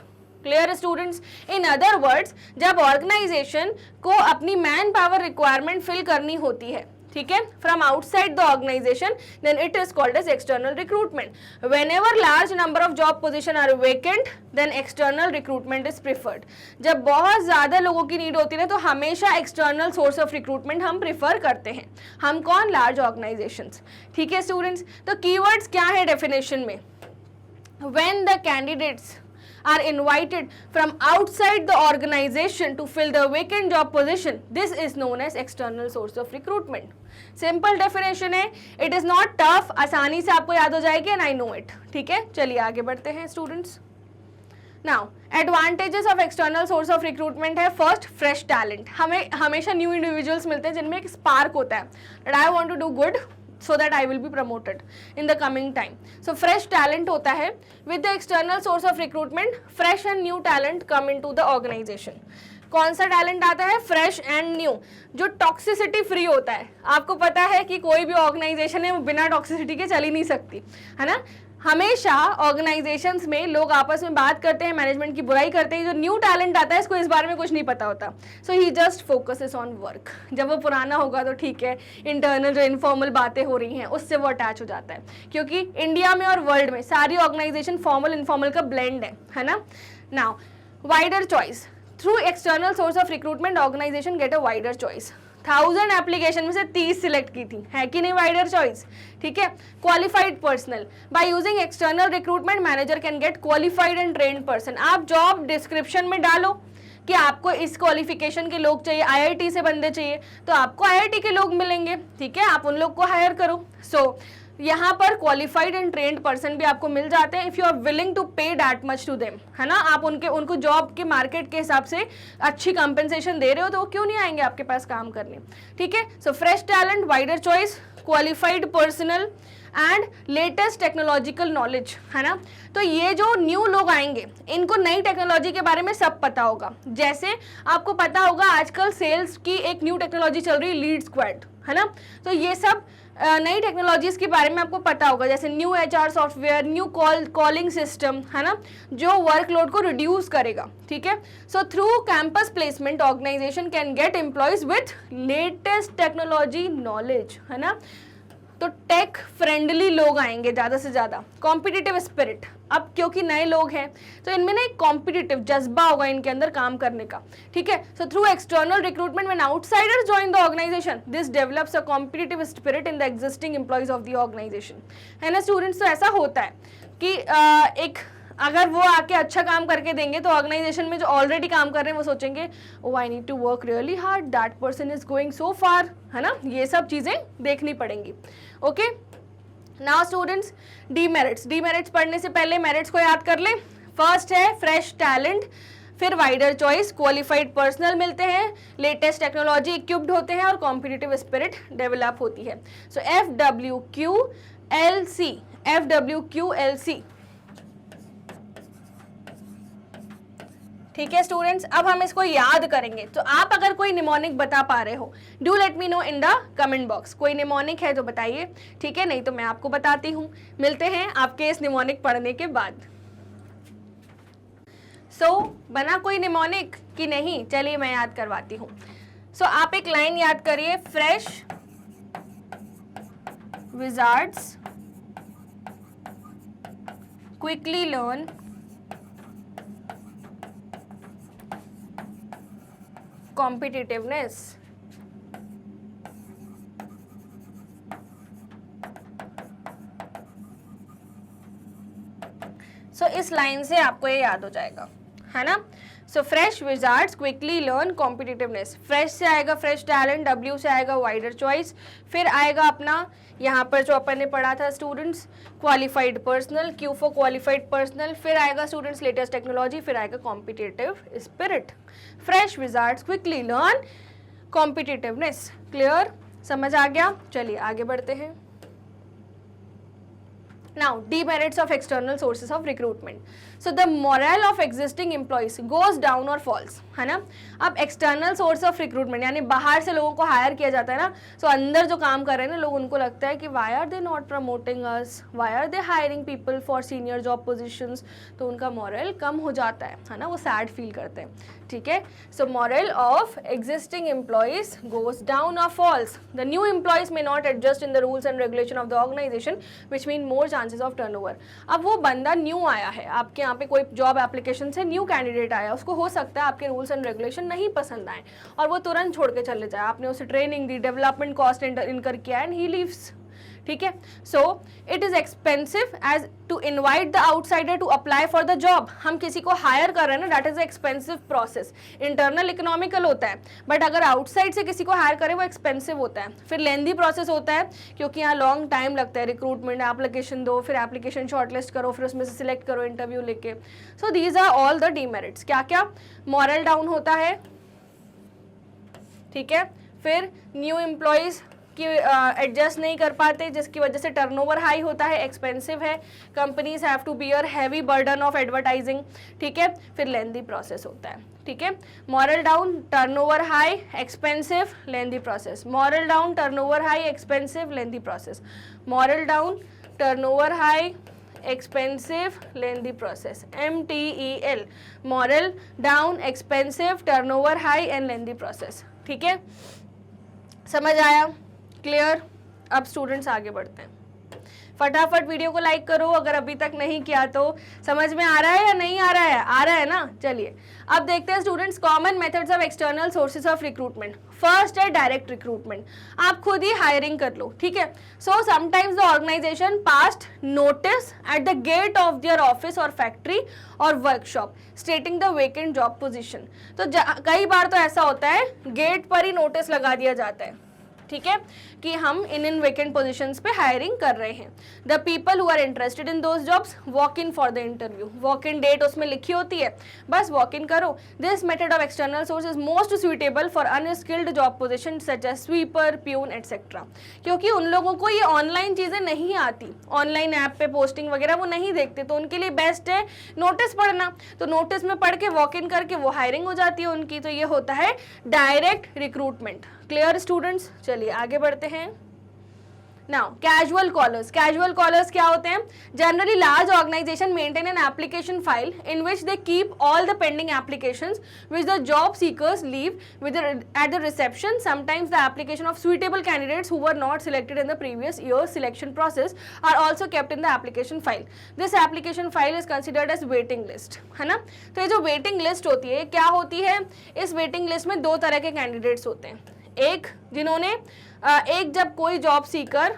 Clear students, in other words जब organisation को अपनी man power requirement fill करनी होती है ठीक है, from outside the organisation, then it is called as external recruitment. Whenever large number of job position are vacant, then external recruitment is preferred. जब बहुत ज्यादा लोगों की नीड होती है तो हमेशा एक्सटर्नल सोर्स ऑफ रिक्रूटमेंट हम प्रिफर करते हैं. हम कौन? Large organisations. ठीक है स्टूडेंट्स, तो कीवर्ड्स क्या है डेफिनेशन में? When the candidates are invited from outside the organization to fill the vacant job position, this is known as external source of recruitment. Simple definition है, इट इज नॉट टफ, आसानी से आपको याद हो जाएगी एंड आई नो इट. ठीक है, चलिए आगे बढ़ते हैं students. Now advantages of external source of recruitment है. First, fresh talent. हमें हमेशा न्यू इंडिविजुअल्स मिलते हैं जिनमें एक स्पार्क होता है, that I want to do good so that I will be promoted in the coming time. So fresh talent होता है. With the external source of recruitment, fresh and new talent come into the organization. कौन सा talent आता है? Fresh and new, जो toxicity free होता है. आपको पता है कि कोई भी ऑर्गेनाइजेशन है वो बिना टॉक्सिसिटी के चल ही नहीं सकती, है ना. हमेशा ऑर्गेनाइजेशंस में लोग आपस में बात करते हैं, मैनेजमेंट की बुराई करते हैं. जो न्यू टैलेंट आता है इसको इस बारे में कुछ नहीं पता होता, सो ही जस्ट फोकसेस ऑन वर्क. जब वो पुराना होगा तो ठीक है, इंटरनल जो इनफॉर्मल बातें हो रही हैं उससे वो अटैच हो जाता है, क्योंकि इंडिया में और वर्ल्ड में सारी ऑर्गेनाइजेशन फॉर्मल इनफॉर्मल का ब्लेंड है ना. Now wider choice. Through external source of recruitment organisation get a wider choice. 1000 application में से 30 सिलेक्ट की थी, है कि नहीं वाइडर चॉइस. ठीक है, qualified personal. By using external recruitment manager can get qualified and trained person. आप जॉब डिस्क्रिप्शन में डालो कि आपको इस क्वालिफिकेशन के लोग चाहिए, IIT से बंदे चाहिए, तो आपको IIT के लोग मिलेंगे. ठीक है, आप उन लोग को हायर करो. सो यहाँ पर क्वालिफाइड एंड ट्रेन्ड पर्सन भी आपको मिल जाते हैं if you are willing to pay that much to them, है ना. आप उनको जॉब के मार्केट के हिसाब से अच्छी कंपनसेशन दे रहे हो तो वो क्यों नहीं आएंगे आपके पास काम करने. ठीक है, so fresh talent, wider choice, qualified personal and latest technological knowledge, है ना. तो ये जो न्यू लोग आएंगे इनको नई टेक्नोलॉजी के बारे में सब पता होगा. जैसे आपको पता होगा आजकल सेल्स की एक न्यू टेक्नोलॉजी चल रही है, लीड स्क्वाड, है ना. तो ये सब नई टेक्नोलॉजीज के बारे में आपको पता होगा, जैसे new HR software, new calling system, है ना, जो वर्कलोड को रिड्यूस करेगा. ठीक है, so through campus placement organisation can get employees with latest technology knowledge, है ना. तो टेक फ्रेंडली लोग आएंगे ज़्यादा से ज़्यादा. कॉम्पिटिटिव स्पिरिट, अब क्योंकि नए लोग हैं तो इनमें ना एक कॉम्पिटिटिव जज्बा होगा इनके अंदर काम करने का. ठीक है, so through external recruitment when outsiders join the organisation, this develops a competitive spirit in the existing employees of the organisation, है ना स्टूडेंट्स. तो ऐसा होता है कि एक अगर वो आके अच्छा काम करके देंगे तो ऑर्गेनाइजेशन में जो ऑलरेडी काम कर रहे हैं वो सोचेंगे, oh I need to work really hard, that person is going so far, है ना. ये सब चीज़ें देखनी पड़ेंगी. Okay, now students, demerits. Demerits पढ़ने से पहले मेरिट्स को याद कर लें. फर्स्ट है फ्रेश टैलेंट, फिर वाइडर चॉइस, क्वालिफाइड पर्सनल मिलते हैं, लेटेस्ट टेक्नोलॉजी इक्विप्ड होते हैं और कॉम्पिटिटिव स्पिरिट डेवलप होती है. सो FWQLC. ठीक है स्टूडेंट्स, अब हम इसको याद करेंगे. तो आप अगर कोई निमोनिक बता पा रहे हो, do let me know in the comment box. कोई निमोनिक है तो बताइए, ठीक है, नहीं तो मैं आपको बताती हूँ. मिलते हैं आपके इस निमोनिक पढ़ने के बाद. सो बना कोई निमोनिक कि नहीं? चलिए मैं याद करवाती हूँ. सो आप एक लाइन याद करिए, fresh wizards quickly learn competitiveness. So इस लाइन से आपको ये याद हो जाएगा, है ना. So fresh wizards quickly learn competitiveness. Fresh से आएगा फ्रेश टैलेंट, W से आएगा वाइडर चॉइस, फिर आएगा अपना यहाँ पर जो अपन ने पढ़ा था students qualified personal, Q for qualified personal, फिर आएगा स्टूडेंट्स लेटेस्ट टेक्नोलॉजी, फिर आएगा competitive spirit. Fresh wizards quickly learn competitiveness. Clear, समझ आ गया? चलिए आगे बढ़ते हैं. Now, demerits of external sources of recruitment. So the morale of existing employees goes down or falls, है ना. अब external source of recruitment यानी बाहर से लोगों को हायर किया जाता है ना, so अंदर जो काम कर रहे हैं ना लोग, उनको लगता है कि why are they not promoting us, why are they hiring people for senior job positions, तो उनका morale कम हो जाता है ना, वो sad feel करते हैं. ठीक है. So morale of existing employees goes down or falls. The new employees may not adjust in the rules and regulation of the organization, which mean more chances of turnover. अब वो बंदा new आया है, आपके यहाँ पे कोई जॉब एप्लीकेशन से न्यू कैंडिडेट आया, उसको हो सकता है आपके रूल्स एंड रेगुलेशन नहीं पसंद आए और वो तुरंत छोड़ के चले जाए. आपने उसे ट्रेनिंग दी, डेवलपमेंट कॉस्ट इनकर किया एंड ही लीव्स. ठीक है. So it is expensive as to invite the outsider to apply for the job. हम किसी को हायर कर रहे हैं ना, that is expensive process. Internal economical होता है, बट अगर आउटसाइड से किसी को हायर करें वो एक्सपेंसिव होता है. फिर लेंदी प्रोसेस होता है क्योंकि यहाँ लॉन्ग टाइम लगता है. रिक्रूटमेंट, एप्लीकेशन दो, फिर एप्लीकेशन शॉर्टलिस्ट करो, फिर उसमें से सिलेक्ट करो इंटरव्यू लेके. So these are all the demerits. क्या क्या? मॉरल डाउन होता है. ठीक है. फिर न्यू एम्प्लॉयज़ कि एडजस्ट नहीं कर पाते, जिसकी वजह से टर्नओवर हाई होता है, एक्सपेंसिव है. Companies have to bear heavy burden of advertising. ठीक है. फिर लेंदी प्रोसेस होता है. ठीक है. Morale down, turnover high, expensive, lengthy process. Morale down, turnover high, expensive, lengthy process. Morale down, turnover high, expensive, lengthy process. MTEL. Morale down, expensive, turnover high and lengthy process. ठीक है. समझ आया? Clear? अब students आगे बढ़ते हैं. फटाफट video को लाइक करो अगर अभी तक नहीं किया तो. समझ में आ रहा है या नहीं आ रहा है? आ रहा है ना. चलिए अब देखते हैं students common methods of external sources of recruitment. First है डायरेक्ट रिक्रूटमेंट. आप खुद ही हायरिंग कर लो. ठीक है. So sometimes the organisation paste notice at the gate of their office और फैक्ट्री और workshop stating the vacant job position. तो कई बार तो ऐसा होता है गेट पर ही नोटिस लगा दिया जाता है. ठीक है, कि हम इन वेकेंट पोजीशंस पे हायरिंग कर रहे हैं. The people who are interested in those jobs walk in for the interview. Walk in date उसमें लिखी होती है, बस वॉक इन करो. This method of external source is most suitable for unskilled job position such as sweeper, peon etcetera. क्योंकि उन लोगों को ये ऑनलाइन चीज़ें नहीं आती, ऑनलाइन ऐप पे पोस्टिंग वगैरह वो नहीं देखते, तो उनके लिए बेस्ट है नोटिस पढ़ना. तो नोटिस में पढ़ के वॉक इन करके वो हायरिंग हो जाती है उनकी. तो ये होता है डायरेक्ट रिक्रूटमेंट. Clear students? चलिए आगे बढ़ते हैं. Now casual callers. Casual callers क्या होते हैं? Generally large organisation maintain an application file in which they keep all the pending applications which the job seekers leave with at the reception. Sometimes the application of suitable candidates who were not selected in the previous year selection process are also kept in the application file. This application file is considered as waiting list, है ना. तो ये जो waiting list होती है क्या होती है? इस वेटिंग लिस्ट में दो तरह के कैंडिडेट्स होते हैं. एक जिन्होंने एक जब कोई जॉब सीकर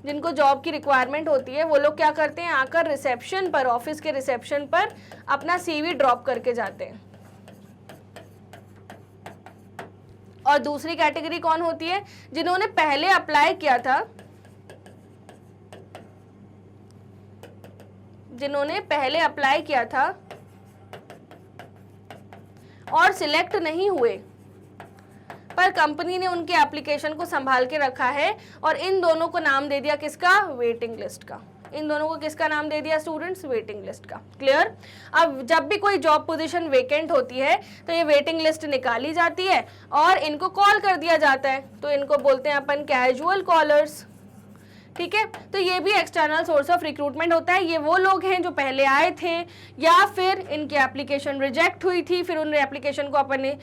जिनको जॉब की रिक्वायरमेंट होती है वो लोग क्या करते हैं, आकर रिसेप्शन पर, ऑफिस के रिसेप्शन पर अपना CV ड्रॉप करके जाते हैं. और दूसरी कैटेगरी कौन होती है? जिन्होंने पहले अप्लाई किया था, जिन्होंने पहले अप्लाई किया था और सिलेक्ट नहीं हुए, पर कंपनी ने उनके एप्लीकेशन को संभाल के रखा है और इन दोनों को नाम दे दिया किसका? वेटिंग लिस्ट का. इन दोनों को किसका नाम दे दिया स्टूडेंट्स? वेटिंग लिस्ट का. क्लियर? अब जब भी कोई जॉब पोजीशन वेकेंट होती है तो ये वेटिंग लिस्ट निकाली जाती है और इनको कॉल कर दिया जाता है. तो इनको बोलते हैं अपन कैजुअल कॉलर्स. ठीक है. तो ये भी एक्सटर्नल सोर्स ऑफ रिक्रूटमेंट होता है. ये वो लोग हैं जो पहले आए थे या फिर इनकी एप्लीकेशन रिजेक्ट हुई थी, फिर उन एप्लीकेशन को अपन ने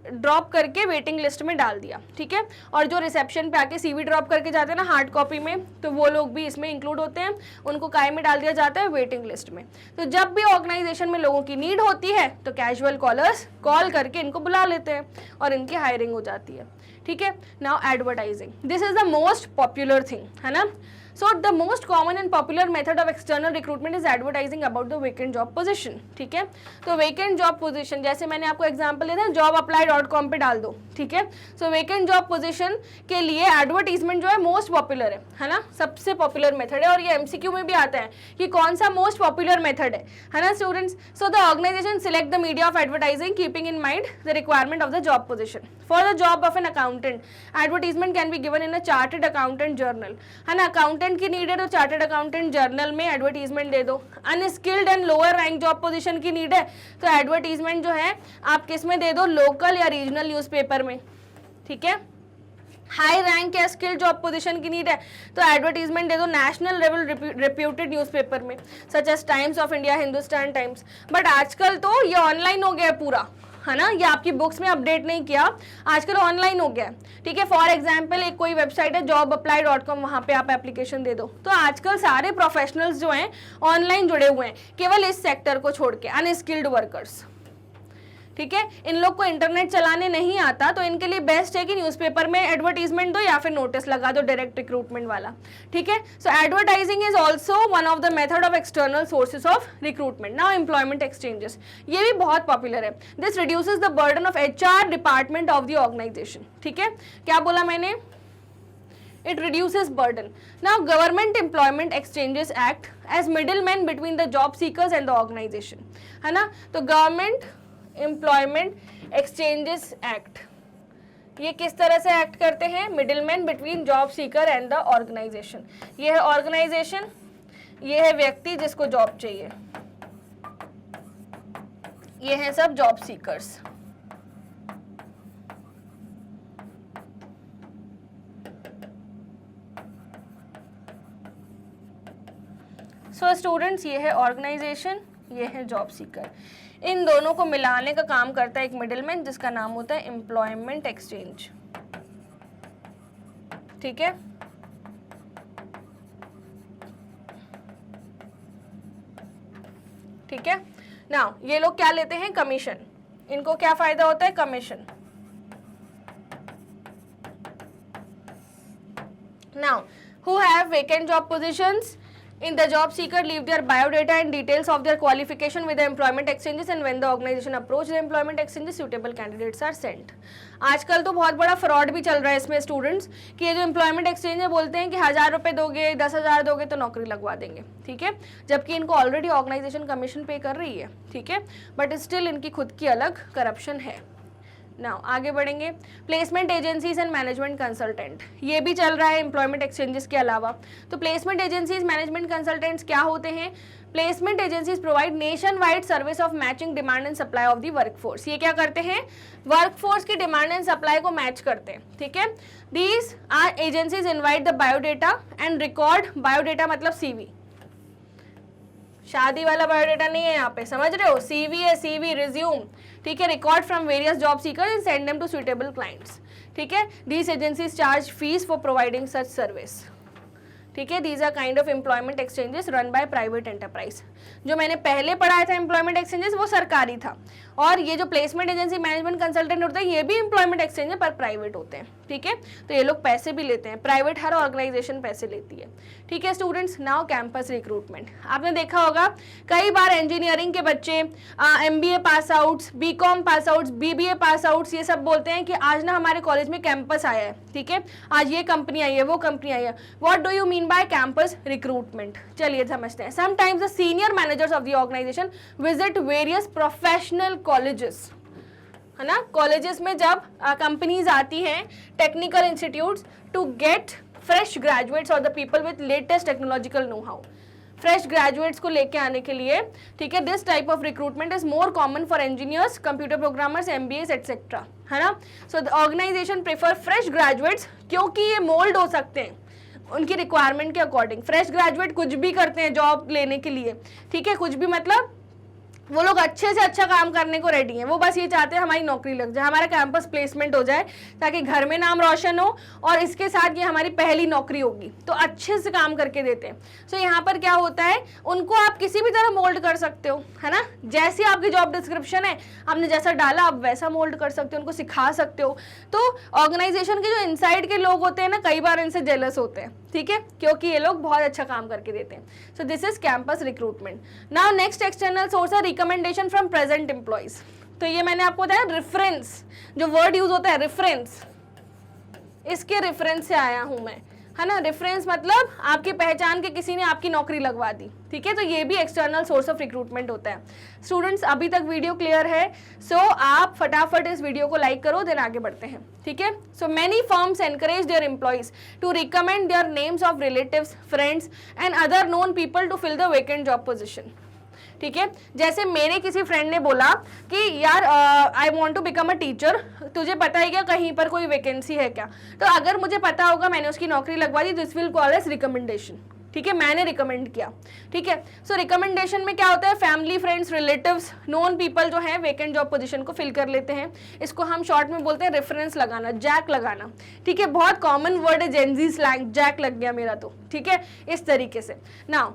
ड्रॉप करके वेटिंग लिस्ट में डाल दिया. ठीक है. और जो रिसेप्शन पे आके CV ड्रॉप करके जाते हैं ना हार्ड कॉपी में, तो वो लोग भी इसमें इंक्लूड होते हैं. उनको काय में डाल दिया जाता है? वेटिंग लिस्ट में. तो जब भी ऑर्गेनाइजेशन में लोगों की नीड होती है तो कैजुअल कॉलर्स कॉल करके इनको बुला लेते हैं और इनकी हायरिंग हो जाती है. ठीक है. Now advertising. This is the most popular thing, है ना. So the most common and popular method of external recruitment is advertising about the vacant job position. ठीक है. तो vacant job position जैसे मैंने आपको एग्जांपल दिया था, jobapply.com पे डाल दो. ठीक है. So vacant job position के लिए एडवर्टीजमेंट जो है मोस्ट पॉपुलर है ना, सबसे पॉपुलर मेथड है. और ये MCQ में भी आता है कि कौन सा मोस्ट पॉपुलर मेथड है ना students. So the organisation select the media of advertising keeping in mind the requirement of the job position. For the job of an accountant advertisement can be given in a chartered accountant journal, है ना. Accountant accountant की need है तो chartered accountant journal में advertisement दे दो। Unskilled and lower rank job position की need है तो एडवर्टीजमेंट जो है आप किस में दे दो, लोकल या रीजनल न्यूज़पेपर में, ठीक है। हाई रैंक या स्किल जॉब पोजीशन की नीड है तो एडवर्टीजमेंट दे दो नेशनल लेवल रिप्यूटेड न्यूज़पेपर में, such as Times of India, Hindustan Times. But आजकल तो ये ऑनलाइन हो गया है पूरा, है ना, ये आपकी बुक्स में अपडेट नहीं किया, आजकल ऑनलाइन हो गया है, ठीक है। फॉर एग्जांपल एक कोई वेबसाइट है jobapply.com, वहाँ पे आप एप्लीकेशन दे दो। तो आजकल सारे प्रोफेशनल्स जो हैं ऑनलाइन जुड़े हुए हैं, केवल इस सेक्टर को छोड़ के, अनस्किल्ड वर्कर्स, ठीक है। इन लोग को इंटरनेट चलाने नहीं आता तो इनके लिए बेस्ट है कि न्यूज़पेपर में एडवर्टीजमेंट दो या फिर नोटिस लगा दो डायरेक्ट रिक्रूटमेंट वाला, ठीक है। So advertising is also one of the method of external sources of recruitment. Now employment exchanges, ये भी बहुत पॉपुलर है। This reduces the burden of HR department of the organisation, ठीक है। क्या बोला मैंने? It reduces burden. Now, Government Employment Exchanges Act as middlemen between the job seekers and the organization, है ना। तो Government Employment Exchanges Act ये किस तरह से एक्ट करते हैं? Middleman between job seeker and the organisation. ये है ऑर्गेनाइजेशन, ये है व्यक्ति जिसको जॉब चाहिए, ये है सब जॉब सीकर्स। सो स्टूडेंट्स, ये है ऑर्गेनाइजेशन, ये है जॉब सीकर। इन दोनों को मिलाने का काम करता है एक मिडिलमैन जिसका नाम होता है एम्प्लॉयमेंट एक्सचेंज, ठीक है। ठीक है। नाउ ये लोग क्या लेते हैं? कमीशन। इनको क्या फायदा होता है? Commission. Now, who have vacant job positions in the job seeker leave their biodata and details of their qualification with the employment exchanges, and when the organization approach the employment exchanges, suitable candidates are sent. आजकल तो बहुत बड़ा fraud भी चल रहा है इसमें students, कि ये जो एम्प्लॉयमेंट एक्सचेंज है बोलते हैं कि 1000 रुपये दोगे, 10,000 दोगे तो नौकरी लगवा देंगे, ठीक है, जबकि इनको ऑलरेडी ऑर्गेनाइजेशन कमीशन पे कर रही है, ठीक है, बट स्टिल इनकी खुद की अलग करप्शन है। नाउ आगे बढ़ेंगे। Placement agencies and management consultant, ये भी चल रहा है एम्प्लॉयमेंट एक्सचेंजेस के अलावा। तो प्लेसमेंट एजेंसीज, मैनेजमेंट कंसल्टेंट्स क्या होते हैं? Placement agencies provide nation wide service of matching demand and supply of the workforce. ये क्या करते हैं? वर्कफोर्स की डिमांड एंड सप्लाई को मैच करते हैं, ठीक है। These are agencies invite the biodata and record, biodata मतलब CV, शादी वाला बायोडेटा नहीं है यहाँ पे, समझ रहे हो? CV है, CV रिज्यूम, ठीक है। Record from various job seekers and send them to suitable clients, ठीक है। These agencies charge fees for providing such service, ठीक है। These are kind of employment exchanges run by private enterprise. जो मैंने पहले पढ़ाया था एम्प्लॉयमेंट एक्सचेंजेस वो सरकारी था, और ये जो प्लेसमेंट एजेंसी, मैनेजमेंट कंसल्टेंट होते हैं ये भी एम्प्लॉयमेंट एक्सचेंज है पर प्राइवेट होते हैं, ठीक है। तो ये लोग पैसे भी लेते हैं, प्राइवेट हर ऑर्गेनाइजेशन पैसे लेती है, ठीक है स्टूडेंट्स। नाउ कैंपस रिक्रूटमेंट, आपने देखा होगा कई बार इंजीनियरिंग के बच्चे, MBA पास आउट्स, BCom पास आउट्स, BBA पास आउट्स, ये सब बोलते हैं कि आज ना हमारे कॉलेज में कैंपस आया है, ठीक है, आज ये कंपनी आई है, वो कंपनी आई है। What do you mean by campus recruitment? चलिए समझते हैं। Sometimes the senior managers of the organisation visit various professional colleges, है ना। कॉलेजेस में जब कंपनीज आती हैं, technical institutes, to get fresh graduates और the people with latest technological know how, fresh graduates को लेके आने के लिए, ठीक है। This type of recruitment is more common for engineers, computer programmers, MBAs etcetera, है ना। So the organisation prefer fresh graduates क्योंकि ये मोल्ड हो सकते हैं उनकी रिक्वायरमेंट के अकॉर्डिंग। फ्रेश ग्रेजुएट कुछ भी करते हैं जॉब लेने के लिए, ठीक है, कुछ भी मतलब वो लोग अच्छे से अच्छा काम करने को रेडी हैं, वो बस ये चाहते हैं हमारी नौकरी लग जाए, हमारा कैंपस प्लेसमेंट हो जाए, ताकि घर में नाम रोशन हो और इसके साथ ये हमारी पहली नौकरी होगी, तो अच्छे से काम करके देते हैं। सो यहाँ पर क्या होता है, उनको आप किसी भी तरह मोल्ड कर सकते हो, है ना। जैसी आपकी जॉब डिस्क्रिप्शन है, आपने जैसा डाला आप वैसा मोल्ड कर सकते हो, उनको सिखा सकते हो। तो ऑर्गेनाइजेशन के जो इनसाइड के लोग होते हैं ना, कई बार इनसे जेलस होते हैं, ठीक है, क्योंकि ये लोग बहुत अच्छा काम करके देते हैं। सो this is campus recruitment. Now next external source है रिकमेंडेशन फ्रॉम प्रेजेंट एम्प्लॉइज। तो ये मैंने आपको बताया रेफरेंस, जो वर्ड यूज होता है रेफरेंस, इसके रेफरेंस से आया हूं मैं। है ना, रेफरेंस मतलब आपकी पहचान के किसी ने आपकी नौकरी लगवा दी, ठीक है, तो ये भी एक्सटर्नल सोर्स ऑफ रिक्रूटमेंट होता है। स्टूडेंट्स अभी तक वीडियो क्लियर है? सो आप फटाफट इस वीडियो को लाइक करो, देन आगे बढ़ते हैं, ठीक है। So many firms encourage their employees to recommend their names of relatives, friends and other known people to fill the vacant job position, ठीक है। जैसे मेरे किसी फ्रेंड ने बोला कि यार I want to become a teacher, तुझे पता है क्या कहीं पर कोई वैकेंसी है क्या, तो अगर मुझे पता होगा, मैंने उसकी नौकरी लगवा दी, this will call as recommendation, ठीक है, मैंने रिकमेंड किया, ठीक है। सो रिकमेंडेशन में क्या होता है, family, friends, relatives, known people जो है वेकेंट जॉब पोजीशन को फिल कर लेते हैं, इसको हम शॉर्ट में बोलते हैं रेफरेंस लगाना, जैक लगाना, ठीक है, बहुत कॉमन वर्ड है, जेनजी स्लैंग, जैक लग गया मेरा तो, ठीक है, इस तरीके से। Now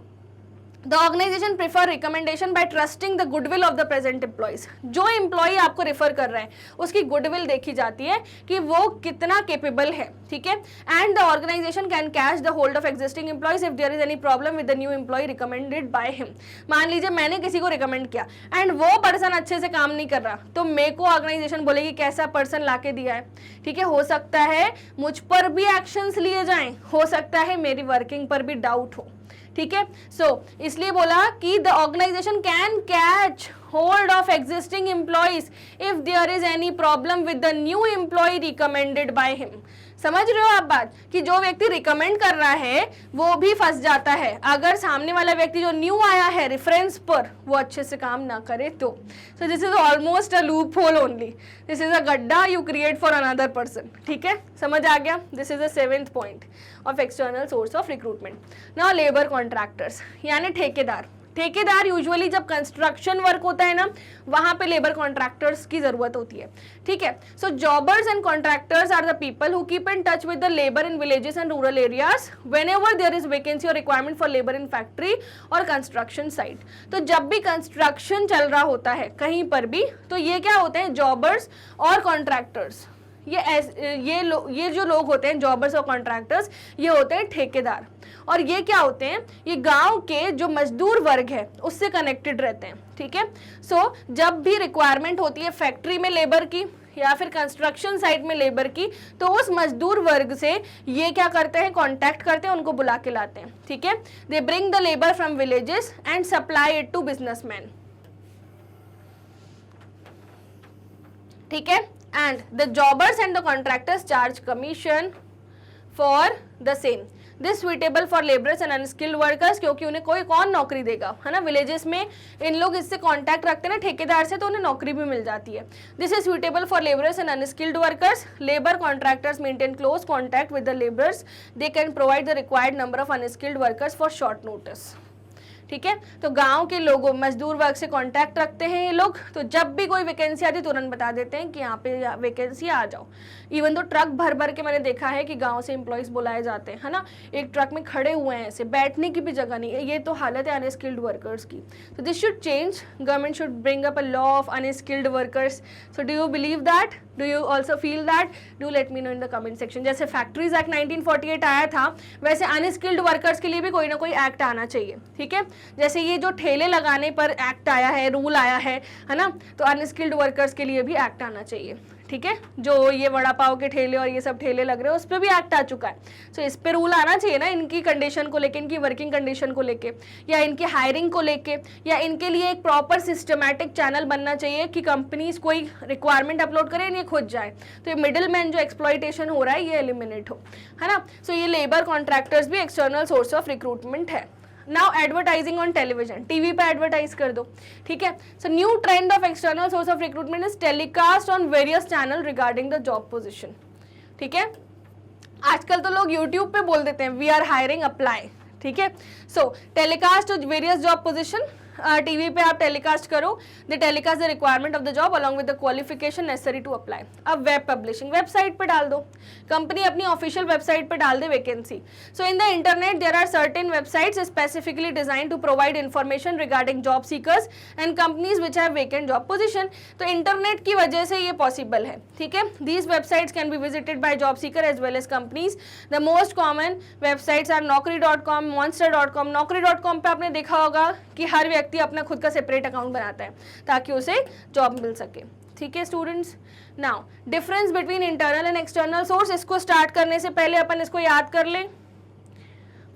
The organization prefer recommendation by trusting the goodwill of the present employees. जो एम्प्लॉय आपको रेफर कर रहे हैं उसकी गुडविल देखी जाती है कि वो कितना केपेबल है, ठीक है। And the organisation can catch the hold of existing employees if there is any problem with the new employee recommended by him. मान लीजिए मैंने किसी को रिकमेंड किया एंड वो पर्सन अच्छे से काम नहीं कर रहा, तो मेरे को ऑर्गेनाइजेशन बोलेगी कैसा पर्सन ला के दिया है, ठीक है। हो सकता है मुझ पर भी एक्शंस लिए जाएं, हो सकता है मेरी वर्किंग पर भी डाउट हो, ठीक है। सो इसलिए बोला कि the organisation can catch hold of existing employees if there is any problem with the new employee recommended by him. समझ रहे हो आप बात, कि जो व्यक्ति रिकमेंड कर रहा है वो भी फंस जाता है अगर सामने वाला व्यक्ति जो न्यू आया है रेफरेंस पर वो अच्छे से काम ना करे तो। So this is almost a loophole only, this is a गड्ढा you create for another person, ठीक है, समझ आ गया। This is the 7th point of external source of recruitment. Now labour contractors यानी ठेकेदार। ठेकेदार यूजुअली जब कंस्ट्रक्शन वर्क होता है ना, वहां पे लेबर कॉन्ट्रैक्टर्स की जरूरत होती है, ठीक है। So jobbers and contractors are the people who keep in touch with the labour in villages and rural areas whenever there is vacancy और requirement for labour in factory और कंस्ट्रक्शन साइट। तो जब भी कंस्ट्रक्शन चल रहा होता है कहीं पर भी, तो ये क्या होते हैं, जॉबर्स और कॉन्ट्रैक्टर्स, ये जो लोग होते हैं जॉबर्स और कॉन्ट्रैक्टर्स, ये होते हैं ठेकेदार। और ये क्या होते हैं, ये गांव के जो मजदूर वर्ग है उससे कनेक्टेड रहते हैं, ठीक है। सो जब भी रिक्वायरमेंट होती है फैक्ट्री में लेबर की या फिर कंस्ट्रक्शन साइट में लेबर की, तो उस मजदूर वर्ग से ये क्या करते हैं, कांटेक्ट करते हैं, उनको बुला के लाते हैं, ठीक है। They bring the labour from villages and supply it to businessman, ठीक है। And the jobbers and the contractors charge commission for the same. This suitable for laborers and unskilled workers, क्योंकि उन्हें कौन नौकरी देगा, है ना। विलेजेस में इन लोग इससे कांटेक्ट रखते हैं ना ठेकेदार से, तो उन्हें नौकरी भी मिल जाती है। This is suitable for laborers and unskilled workers. Labor contractors maintain close contact with the laborers. They can provide the required number of unskilled workers for short notice. ठीक है, तो गांव के लोगों मजदूर वर्ग से कांटेक्ट रखते हैं ये लोग, तो जब भी कोई वैकेंसी आती है तुरंत बता देते हैं कि यहाँ पे वैकेंसी आ जाओ। इवन तो ट्रक भर भर के मैंने देखा है कि गांव से एम्प्लॉयज बुलाए जाते हैं, है ना, एक ट्रक में खड़े हुए हैं, ऐसे बैठने की भी जगह नहीं है। ये तो हालत है अनस्किल्ड वर्कर्स की। तो this should change, government should bring up a law of unskilled workers. So do you believe that, do you also feel that, do let me know in the comment section. जैसे factories act 1948 आया था, वैसे unskilled workers के लिए भी कोई ना कोई एक्ट आना चाहिए, ठीक है। जैसे ये जो ठेले लगाने पर एक्ट आया है, रूल आया है ना, तो अनस्किल्ड वर्कर्स के लिए भी एक्ट आना चाहिए, ठीक है। जो ये वड़ा पाव के ठेले और ये सब ठेले लग रहे हैं उस पर भी एक्ट आ चुका है। सो इस पे रूल आना चाहिए ना, इनकी कंडीशन को लेके, इनकी वर्किंग कंडीशन को लेके, या इनकी हायरिंग को लेके, या इनके लिए एक प्रॉपर सिस्टमैटिक चैनल बनना चाहिए कि कंपनीज कोई रिक्वायरमेंट अपलोड करें ये खुद जाए, तो ये मिडिल मैन जो एक्सप्लॉइटेशन हो रहा है ये एलिमिनेट हो, है ना। सो ये लेबर कॉन्ट्रैक्टर्स भी एक्सटर्नल सोर्स ऑफ रिक्रूटमेंट है। Now advertising on television, TV पे एडवर्टाइज कर दो, ठीक है। So new trend of external source of recruitment is telecast on various channel regarding the job position, ठीक है। आजकल तो लोग यूट्यूब पे बोल देते हैं वी आर हायरिंग अप्लाई, ठीक है। So telecast various job position, TV पे आप टेलीकास्ट करो, they telecast the requirement of the job along with the qualification necessary to apply. अब वेब पब्लिशिंग, वेबसाइट पे डाल दो, कंपनी अपनी ऑफिशियल वेबसाइट पे डाल दे vacancy. So in the internet there are certain websites specifically designed to provide information regarding job seekers and companies which have vacant job position. तो internet की वजह से ये पॉसिबल है, ठीक है। These websites can be visited by job seeker as well as companies. The most common websites are naukri.com, monster.com। naukri.com पे आपने देखा होगा कि हर व्यक्ति अपना खुद का सेपरेट अकाउंट बनाता है ताकि उसे जॉब मिल सके, ठीक है students. Now difference between internal and external source, इसको स्टार्ट करने से पहले अपन इसको याद कर लें।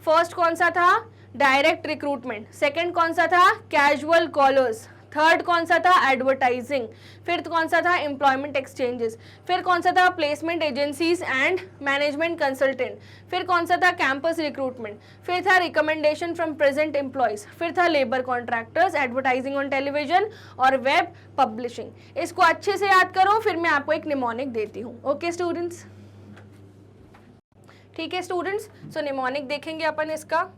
फर्स्ट कौन सा था, डायरेक्ट रिक्रूटमेंट, सेकंड कौन सा था, कैजुअल कॉलर्स, थर्ड कौन सा था, एडवर्टाइजिंग, फिर कौन सा था, एम्प्लॉयमेंट एक्सचेंजेस, फिर कौन सा था, placement agencies and management consultant, फिर कौन सा था, कैंपस रिक्रूटमेंट, फिर था रिकमेंडेशन फ्रॉम प्रेजेंट एम्प्लॉयज, फिर था labour contractors, advertising on television और वेब पब्लिशिंग। इसको अच्छे से याद करो, फिर मैं आपको एक निमोनिक देती हूँ। ओके स्टूडेंट्स, ठीक है स्टूडेंट्स, सो निमोनिक देखेंगे अपन इसका।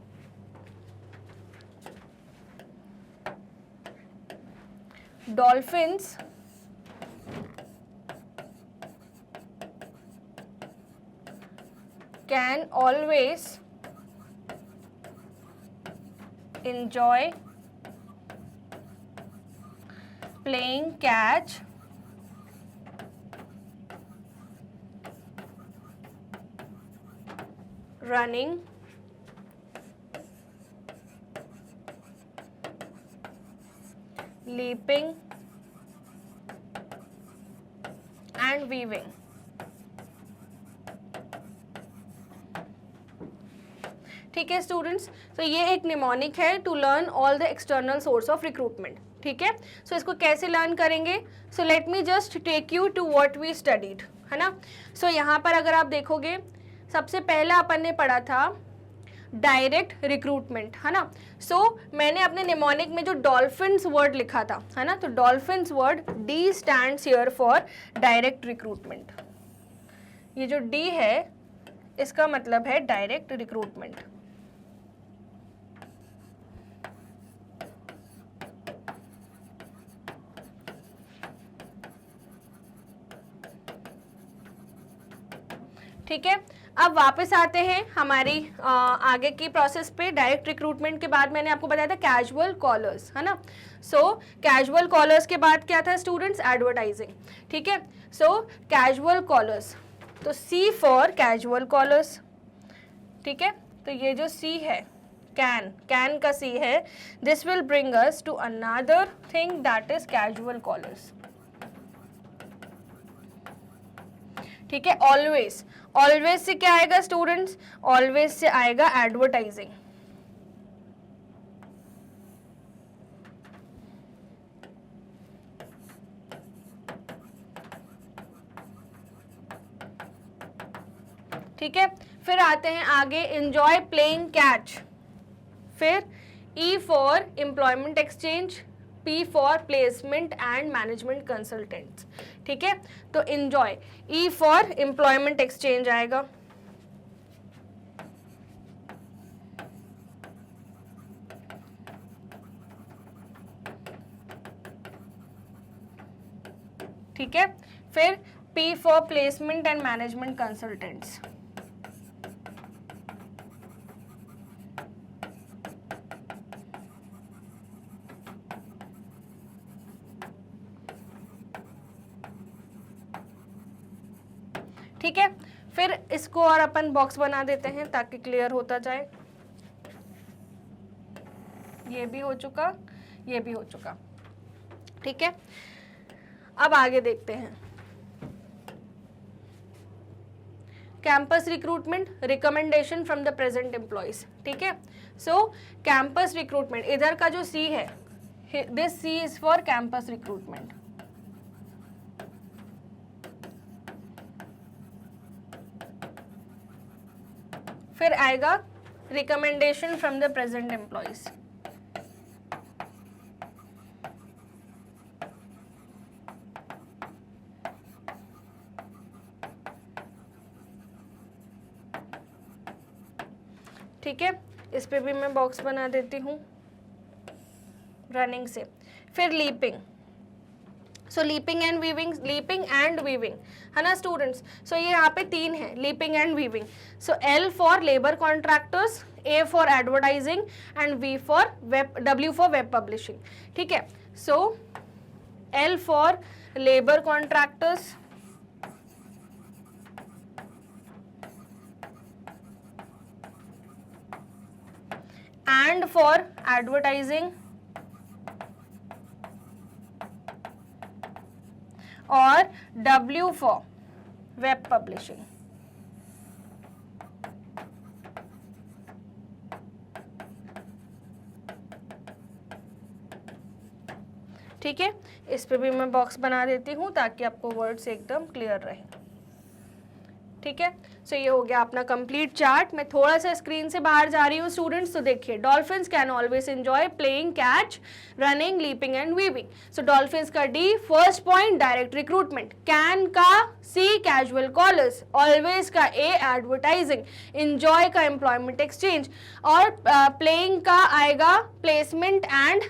Dolphins can always enjoy playing catch, running, leaping and weaving। ठीक है स्टूडेंट्स, तो ये एक निमोनिक है to learn all the external source of recruitment. ठीक है, सो इसको कैसे लर्न करेंगे, so let me just take you to what we studied, है ना। सो यहाँ पर अगर आप देखोगे, सबसे पहला अपन ने पढ़ा था डायरेक्ट रिक्रूटमेंट, है ना। सो मैंने अपने निमोनिक में जो डॉल्फिन्स वर्ड लिखा था, है ना, तो dolphins word D stands here for direct recruitment. ये जो डी है इसका मतलब है डायरेक्ट रिक्रूटमेंट। ठीक है, अब वापस आते हैं हमारी आगे की प्रोसेस पे। डायरेक्ट रिक्रूटमेंट के बाद मैंने आपको बताया था कैजुअल कॉलर्स, है ना। सो कैजुअल कॉलर्स के बाद क्या था स्टूडेंट्स, एडवर्टाइजिंग। ठीक है, सो कैजुअल कॉलर्स, तो सी फॉर कैजुअल कॉलर्स। ठीक है, तो ये जो सी है, कैन का सी है, this will bring us to another thing that is casual callers. ठीक है, ऑलवेज, ऑलवेज से क्या आएगा स्टूडेंट्स, ऑलवेज से आएगा एडवर्टाइजिंग। ठीक है, फिर आते हैं आगे, एंजॉय प्लेइंग कैच, फिर E for employment exchange, P for placement and management consultants. ठीक है, तो enjoy, E for employment exchange आएगा, ठीक है, फिर P for placement and management consultants. ठीक है, फिर इसको और अपन बॉक्स बना देते हैं ताकि क्लियर होता जाए। ये भी हो चुका, ये भी हो चुका। ठीक है, अब आगे देखते हैं। Campus recruitment, recommendation from the present employees. ठीक है, सो कैंपस रिक्रूटमेंट, इधर का जो सी है, this C is for campus recruitment. फिर आएगा recommendation from the present employees. ठीक है, इस पे भी मैं बॉक्स बना देती हूँ रनिंग से। फिर leaping, so leaping and weaving, है ना स्टूडेंट्स। सो ये यहाँ पे तीन है, leaping and weaving. So L for labour contractors, A for advertising and W for web publishing. ठीक है, सो L for labour contractors, and for advertising और W for web publishing। ठीक है, इस पे भी मैं बॉक्स बना देती हूँ ताकि आपको वर्ड्स एकदम क्लियर रहे। ठीक है, सो ये हो गया अपना कंप्लीट चार्ट। मैं थोड़ा सा स्क्रीन से बाहर जा रही हूँ स्टूडेंट्स, तो देखिए dolphins can always enjoy playing catch, running, leaping and weaving. So dolphins का D, first point direct recruitment, can का सी कैजुअल कॉलर्स, ऑलवेज का ए एडवर्टाइजिंग, एंजॉय का एम्प्लॉयमेंट एक्सचेंज, और प्लेइंग का आएगा placement and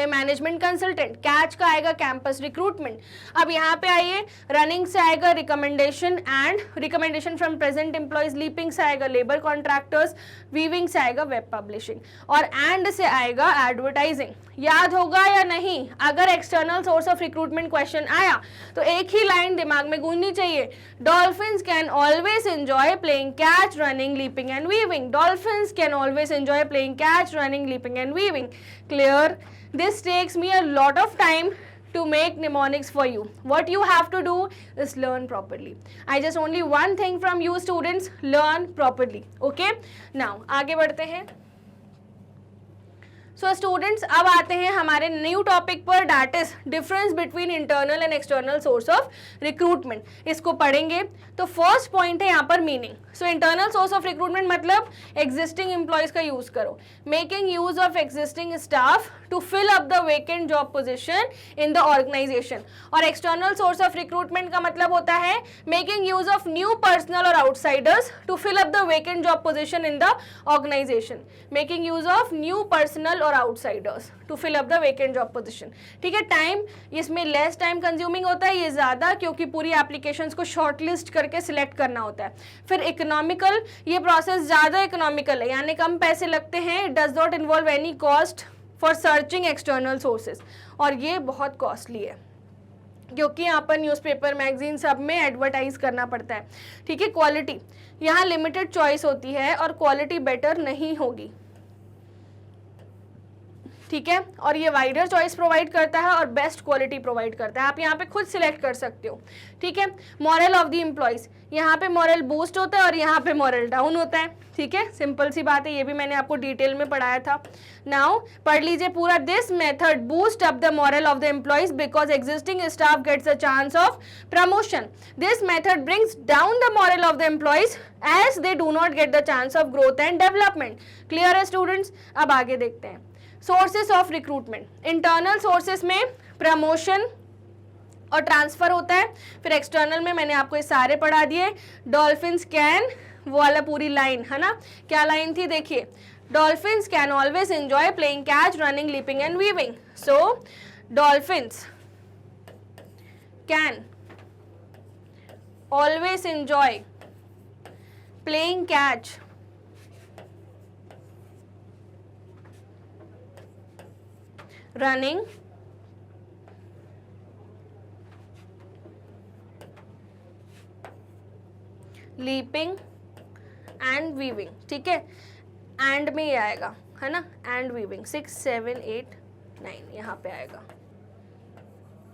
management consultant, catch का आएगा campus recruitment. अब यहाँ पे आइए, रनिंग से आएगा recommendation and recommendation from present employees, leaping से आएगा लेबर कॉन्ट्रैक्टर्स, वीविंग से आएगा वेब पब्लिशिंग, और एंड से आएगा एडवर्टाइजिंग। याद होगा या नहीं? अगर external source of recruitment question आया तो एक ही लाइन दिमाग में गूंजनी चाहिए, dolphins can always enjoy playing catch, running, leaping and weaving. Dolphins can always enjoy playing catch, running, leaping and weaving. Clear? This takes me a lot of time to make mnemonics for you. What you have to do is learn properly. I just only one thing from you students, learn properly. Okay? Now आगे बढ़ते हैं। So students, अब आते हैं हमारे new topic पर, that is difference between internal and external source of recruitment. इसको पढ़ेंगे। तो फर्स्ट पॉइंट है यहाँ पर meaning. So internal source of recruitment मतलब एग्जिस्टिंग एम्प्लॉयज का यूज करो, making use of existing staff to fill up the vacant job position in the organisation. और एक्सटर्नल सोर्स ऑफ रिक्रूटमेंट का मतलब होता है making use of new personnel और outsiders to fill up the vacant job position in the organisation. Making use of new personnel और outsiders to fill up the vacant job position. ठीक है, time इसमें less time consuming होता है, ये ज़्यादा, क्योंकि पूरी एप्लीकेशंस को शॉर्टलिस्ट करके सिलेक्ट करना होता है। फिर इकोनॉमिकल, ये प्रोसेस ज़्यादा इकोनॉमिकल है, यानी कम पैसे लगते हैं। It does not involve any cost for searching external sources, और ये बहुत कॉस्टली है क्योंकि यहाँ पर न्यूज़पेपर, मैगजीन सब में एडवर्टाइज करना पड़ता है। ठीक है, क्वालिटी, यहाँ लिमिटेड चॉइस होती है और क्वालिटी बेटर नहीं होगी। ठीक है, और ये वाइडर चॉइस प्रोवाइड करता है और बेस्ट क्वालिटी प्रोवाइड करता है। आप यहाँ पे खुद सिलेक्ट कर सकते हो। ठीक है, मॉरल ऑफ द एम्प्लॉयज, यहाँ पे मॉरल बूस्ट होता है और यहाँ पे मॉरल डाउन होता है। ठीक है, सिंपल सी बात है, ये भी मैंने आपको डिटेल में पढ़ाया था। नाउ पढ़ लीजिए पूरा। This method boost up the morale of the employees because existing staff gets a chance of promotion. This method brings down the morale of the employees as they do not get the chance of growth and development. Clear है students? अब आगे देखते हैं sources of recruitment. Internal sources में promotion और transfer होता है। फिर एक्सटर्नल में मैंने आपको ये सारे पढ़ा दिए। डॉल्फिन्स कैन, वो वाला पूरी लाइन है ना, क्या लाइन थी देखिए, dolphins can always enjoy playing catch, running, leaping and weaving. So dolphins can always enjoy playing catch, running, leaping and weaving. ठीक है, एंड में ये आएगा है ना, एंड वीविंग 6, 7, 8, 9 यहाँ पे आएगा।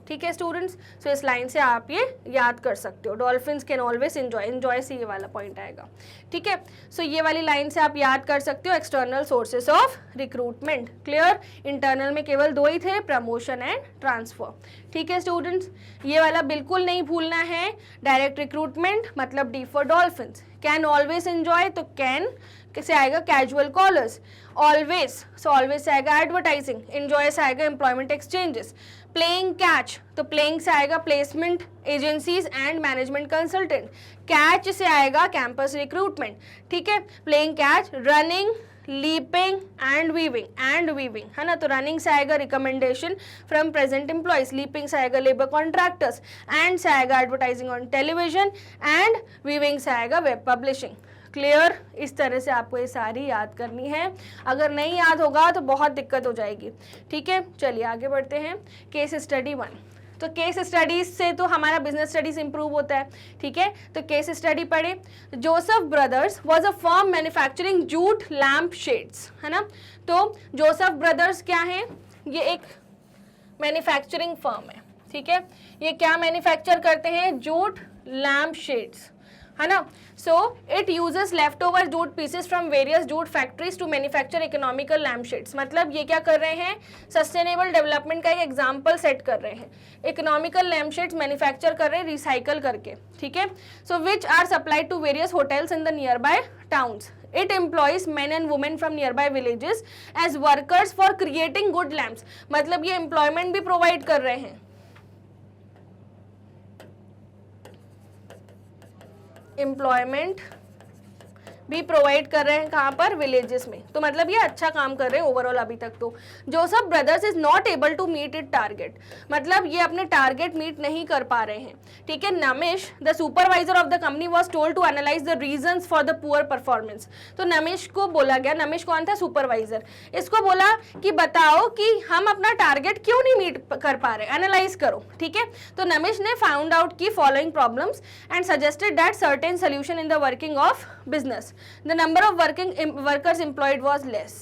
ठीक है स्टूडेंट्स, सो इस लाइन से आप ये याद कर सकते हो। Dolphins can always enjoy, enjoy से ये वाला पॉइंट आएगा। ठीक है, सो ये वाली लाइन से आप याद कर सकते हो external sources of recruitment. Clear? Internal में केवल दो ही थे, प्रमोशन एंड ट्रांसफर। ठीक है स्टूडेंट्स, ये वाला बिल्कुल नहीं भूलना है। डायरेक्ट रिक्रूटमेंट मतलब D for dolphins. Can always enjoy, तो कैन से आएगा casual callers. Always, so always से आएगा एडवर्टाइजिंग। एंजॉय से आएगा एम्प्लॉयमेंट एक्सचेंजेस। प्लेइंग कैच, तो प्लेइंग से आएगा placement agencies and management consultant. Catch से आएगा कैंपस रिक्रूटमेंट। ठीक है, playing catch, running, leaping and weaving है ना, तो रनिंग से आएगा recommendation from present employees, leaping से आएगा लेबर कॉन्ट्रैक्टर्स, एंड से आएगा advertising on television, and weaving से आएगा वेब पब्लिशिंग। क्लियर? इस तरह से आपको ये सारी याद करनी है, अगर नहीं याद होगा तो बहुत दिक्कत हो जाएगी। ठीक है, चलिए आगे बढ़ते हैं। केस स्टडी 1, तो केस स्टडीज से तो हमारा बिजनेस स्टडीज इंप्रूव होता है। ठीक है, तो केस स्टडी पढ़े। Joseph brothers was a firm manufacturing jute lamp shades, है ना। तो जोसेफ ब्रदर्स क्या है? ये एक मैन्युफैक्चरिंग फर्म है। ठीक है, ये क्या मैन्युफैक्चर करते हैं? Jute lamp shades. है ना। So it uses left over jute pieces from various jute factories to manufacture economical lamp shades. मतलब ये क्या कर रहे हैं, सस्टेनेबल डेवलपमेंट का एक एग्जाम्पल सेट कर रहे हैं, इकोनॉमिकल लैम्प शेड्स मैन्युफैक्चर कर रहे हैं रिसाइकल करके, ठीक है। So which are supplied to various hotels in the nearby towns. It employs men and women from nearby villages as workers for creating good lamps। मतलब ये employment भी provide कर रहे हैं, employment भी प्रोवाइड कर रहे हैं कहाँ पर, विलेजेस में। तो मतलब ये अच्छा काम कर रहे हैं ओवरऑल अभी तक। तो Joseph brothers is not able to meet it target, मतलब ये अपने टारगेट मीट नहीं कर पा रहे हैं, ठीक है। Namish the supervisor of the company was told to analyse the reasons for the poor performance. तो नमिश को बोला गया, नमिश कौन था, सुपरवाइजर, इसको बोला कि बताओ कि हम अपना टारगेट क्यों नहीं मीट कर पा रहे, एनालाइज करो, ठीक है। तो नमिश ने फाउंड आउट की following problems and suggested that certain solution in the working of business. The number of workers employed was less,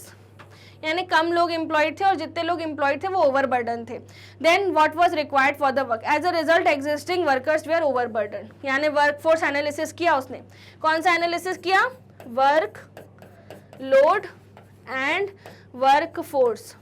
यानी कम लोग एम्प्लॉयड थे और जितने लोग एम्प्लॉयड थे वो ओवरबर्डन थे। Then what was required for the work, as a result existing workers were overburden. यानी वर्कफोर्स एनालिसिस किया उसने, कौन सा एनालिसिस किया, वर्क लोड एंड वर्कफोर्स,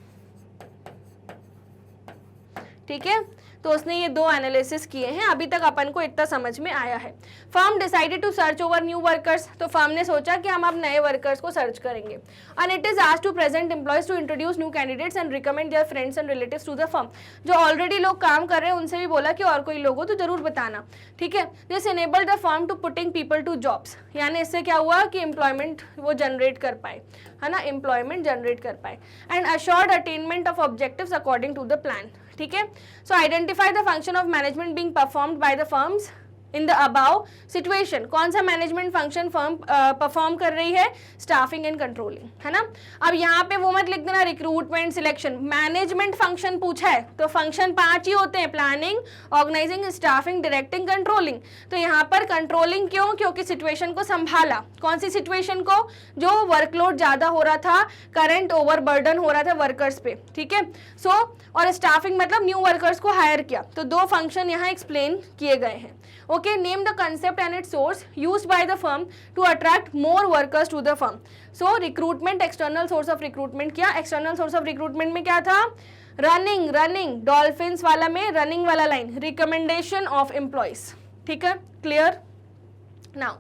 ठीक है। तो उसने ये दो एनालिसिस किए हैं, अभी तक अपन को इतना समझ में आया है। Firm decided to search over new workers, तो फर्म ने सोचा कि हम अब नए वर्कर्स को सर्च करेंगे। And it is asked to present employees to introduce new candidates and recommend their friends and relatives to the firm. जो ऑलरेडी लोग काम कर रहे हैं उनसे भी बोला कि और कोई लोग हो तो जरूर बताना, ठीक है। This enabled the firm to putting people to jobs, यानी इससे क्या हुआ कि एम्प्लॉयमेंट वो जनरेट कर पाए, है ना, एम्प्लॉयमेंट जनरेट कर पाए। And assured attainment of objectives according to the plan, ठीक है। So identify the function of management being performed by the firms in the above situation. कौन सा मैनेजमेंट फंक्शन फर्म परफॉर्म कर रही है, स्टाफिंग एंड कंट्रोलिंग, है ना। अब यहाँ पे वो मत लिख देना रिक्रूटमेंट सिलेक्शन, मैनेजमेंट फंक्शन पूछा है तो फंक्शन 5 ही होते हैं, planning, organising, staffing, directing, controlling. तो यहाँ पर कंट्रोलिंग क्यों, क्योंकि सिचुएशन को संभाला। कौन सी सिचुएशन को, जो वर्कलोड ज्यादा हो रहा था, करंट ओवरबर्डन हो रहा था वर्कर्स पे, ठीक है। सो और स्टाफिंग मतलब न्यू वर्कर्स को हायर किया। तो दो फंक्शन यहाँ एक्सप्लेन किए गए हैं। Okay, name the concept and its source used by the firm to attract more workers to the firm. So recruitment, external source of recruitment क्या, external source of recruitment में क्या था, रनिंग डॉल्फिन्स वाला में running वाला line, recommendation of employees, ठीक है, clear. Now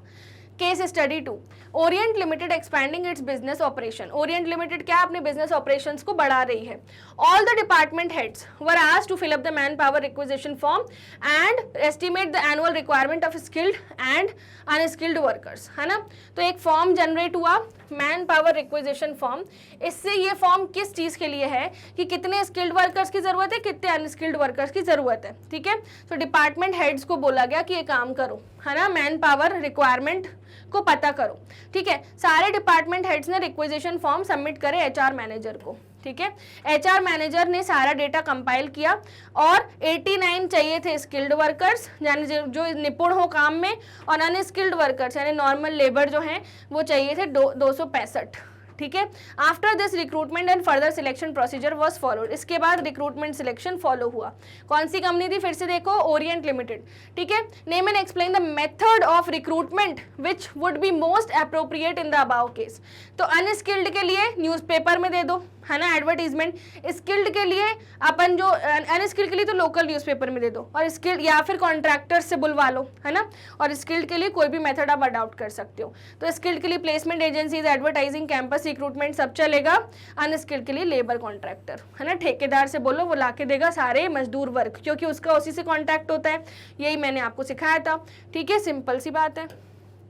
case study 2, Orient Limited expanding its business operation. Orient Limited क्या अपने बिजनेस ऑपरेशंस को बढ़ा रही है। All the department heads were asked to fill up the man power requisition form and estimate the annual requirement of skilled and unskilled workers, है ना। तो एक फॉर्म जनरेट हुआ, मैन पावर रिक्विजिशन फॉर्म। इससे ये फॉर्म किस चीज के लिए है कि कितने स्किल्ड वर्कर्स की जरूरत है, कितने अनस्किल्ड वर्कर्स की जरूरत है, ठीक है। तो डिपार्टमेंट हेड्स को बोला गया कि ये काम करो, है ना, मैन पावर रिक्वायरमेंट को पता करो, ठीक है। सारे डिपार्टमेंट हेड्स ने रिक्विजिशन फॉर्म सबमिट करे एचआर मैनेजर को, ठीक है। एचआर मैनेजर ने सारा डेटा कंपाइल किया और 89 चाहिए थे स्किल्ड वर्कर्स, यानी जो निपुण हो काम में, और अनस्किल्ड वर्कर्स यानी नॉर्मल लेबर जो हैं वो चाहिए थे 265, ठीक है। After this recruitment and further selection procedure was followed. इसके बाद रिक्रूटमेंट सिलेक्शन फॉलो हुआ। कौन सी कंपनी थी, फिर से देखो, ओरिएंट लिमिटेड, ठीक है। Name and explain the method of recruitment which would be most appropriate in the above case. तो अनस्किल्ड के लिए न्यूज़पेपर में दे दो, है ना, एडवर्टीजमेंट। स्किल्ड के लिए अपन जो अनस्किल्ड के लिए तो लोकल न्यूज़पेपर में दे दो, और स्किल्ड या फिर कॉन्ट्रैक्टर से बुलवा लो, है ना। और स्किल्ड के लिए कोई भी मेथड आप अडॉप्ट कर सकते हो। तो स्किल्ड के लिए placement agencies, advertising, campus recruitment सब चलेगा। अनस्किल्ड के लिए लेबर कॉन्ट्रैक्टर, है ना, ठेकेदार से बोलो वो लाके देगा सारे मजदूर वर्क, क्योंकि उसका उसी से कॉन्टैक्ट होता है। यही मैंने आपको सिखाया था, ठीक है, सिंपल सी बात है।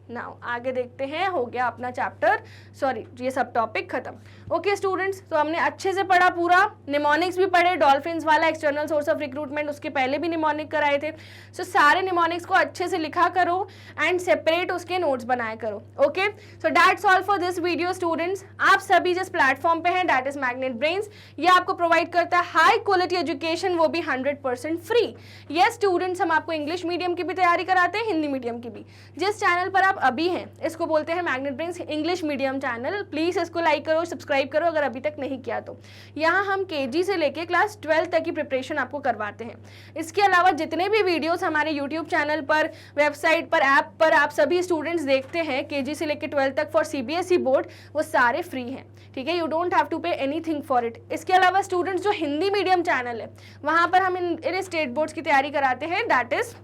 नाउ आगे देखते हैं, हो गया अपना चैप्टर, सॉरी ये सब टॉपिक खत्म। ओके स्टूडेंट्स, तो हमने अच्छे से पढ़ा पूरा, निमोनिक्स भी पढ़े, डॉल्फिन्स वाला एक्सटर्नल सोर्स ऑफ रिक्रूटमेंट उसके पहले भी निमोनिक कराए थे। सो सारे निमोनिक्स को अच्छे से लिखा करो एंड सेपरेट उसके नोट्स बनाया करो। Okay, so that's all for this video students. आप सभी जिस प्लेटफॉर्म पे हैं दैट इज मैग्नेट ब्रेन्स, ये आपको प्रोवाइड करता है हाई क्वालिटी एजुकेशन, वो भी 100% फ्री। यस स्टूडेंट्स, हम आपको इंग्लिश मीडियम की भी तैयारी कराते हैं, हिंदी मीडियम की भी। जिस चैनल पर आप अभी हैं इसको बोलते हैं magnet brains English medium channel. Please इसको लाइक करो, सब्सक्राइब सब्सक्राइब करो अगर अभी तक नहीं किया तो। यहाँ हम केजी से लेके क्लास 12 तक की प्रिपरेशन आपको करवाते हैं। इसके अलावा जितने भी वीडियोस हमारे यूट्यूब चैनल पर, वेबसाइट पर, ऐप पर आप सभी स्टूडेंट्स देखते हैं केजी से लेके 12 तक फॉर सीबीएसई बोर्ड, वो सारे फ्री हैं, ठीक है। You don't have to pay anything for it. इसके अलावा स्टूडेंट्स जो हिंदी मीडियम चैनल है वहाँ पर हम इन स्टेट बोर्ड्स की तैयारी कराते हैं, that is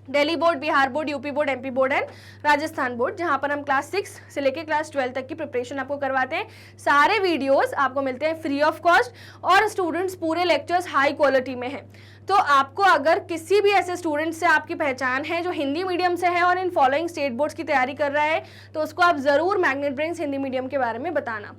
Delhi board, Bihar board, UP board, MP board and Rajasthan board, जहां पर हम क्लास 6 से लेके क्लास 12 तक की प्रिपरेशन आपको करवाते हैं। सारे वीडियोस आपको मिलते हैं फ्री ऑफ कॉस्ट और स्टूडेंट्स पूरे लेक्चर्स हाई क्वालिटी में हैं। तो आपको अगर किसी भी ऐसे स्टूडेंट से आपकी पहचान है जो हिंदी मीडियम से है और इन फॉलोइंग स्टेट बोर्ड्स की तैयारी कर रहा है, तो उसको आप ज़रूर मैग्नेट ब्रेन्स हिंदी मीडियम के बारे में बताना।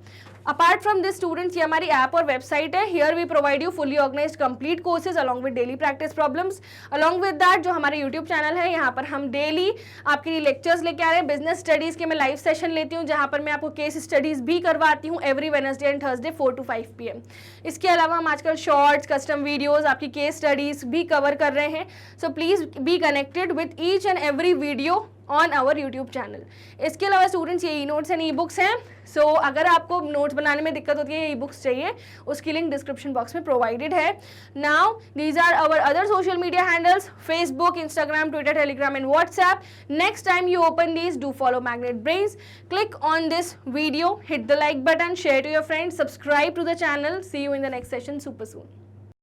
अपार्ट फ्रॉम दिस स्टूडेंट्स, ये हमारी ऐप और वेबसाइट है। Here we provide you fully organised complete courses along with daily practice problems. Along with that जो हमारे यूट्यूब चैनल है, यहाँ पर हम डेली आपके लिए लेक्चर्स लेके आ रहे हैं। बिजनेस स्टडीज़ के मैं लाइव सेशन लेती हूँ जहाँ पर मैं आपको केस स्टडीज़ भी करवाती हूँ every Wednesday and Thursday 4 to 5 PM। इसके अलावा हम आजकल शॉर्ट्स, कस्टम वीडियोज़, आपकी केस स्टडीज़ भी कवर कर रहे हैं। So please be connected with each and every video on our YouTube channel. इसके अलावा स्टूडेंट्स ये e notes and e books हैं। सो अगर आपको नोट्स बनाने में दिक्कत होती है, ई बुक्स चाहिए, उसकी लिंक डिस्क्रिप्शन बॉक्स में प्रोवाइडेड है। Now these are our other social media handles, Facebook, Instagram, Twitter, Telegram and WhatsApp. Next time you open these, do follow Magnet Brains. Click on this video, hit the like button, share to your friends, subscribe to the channel. See you in the next session super soon.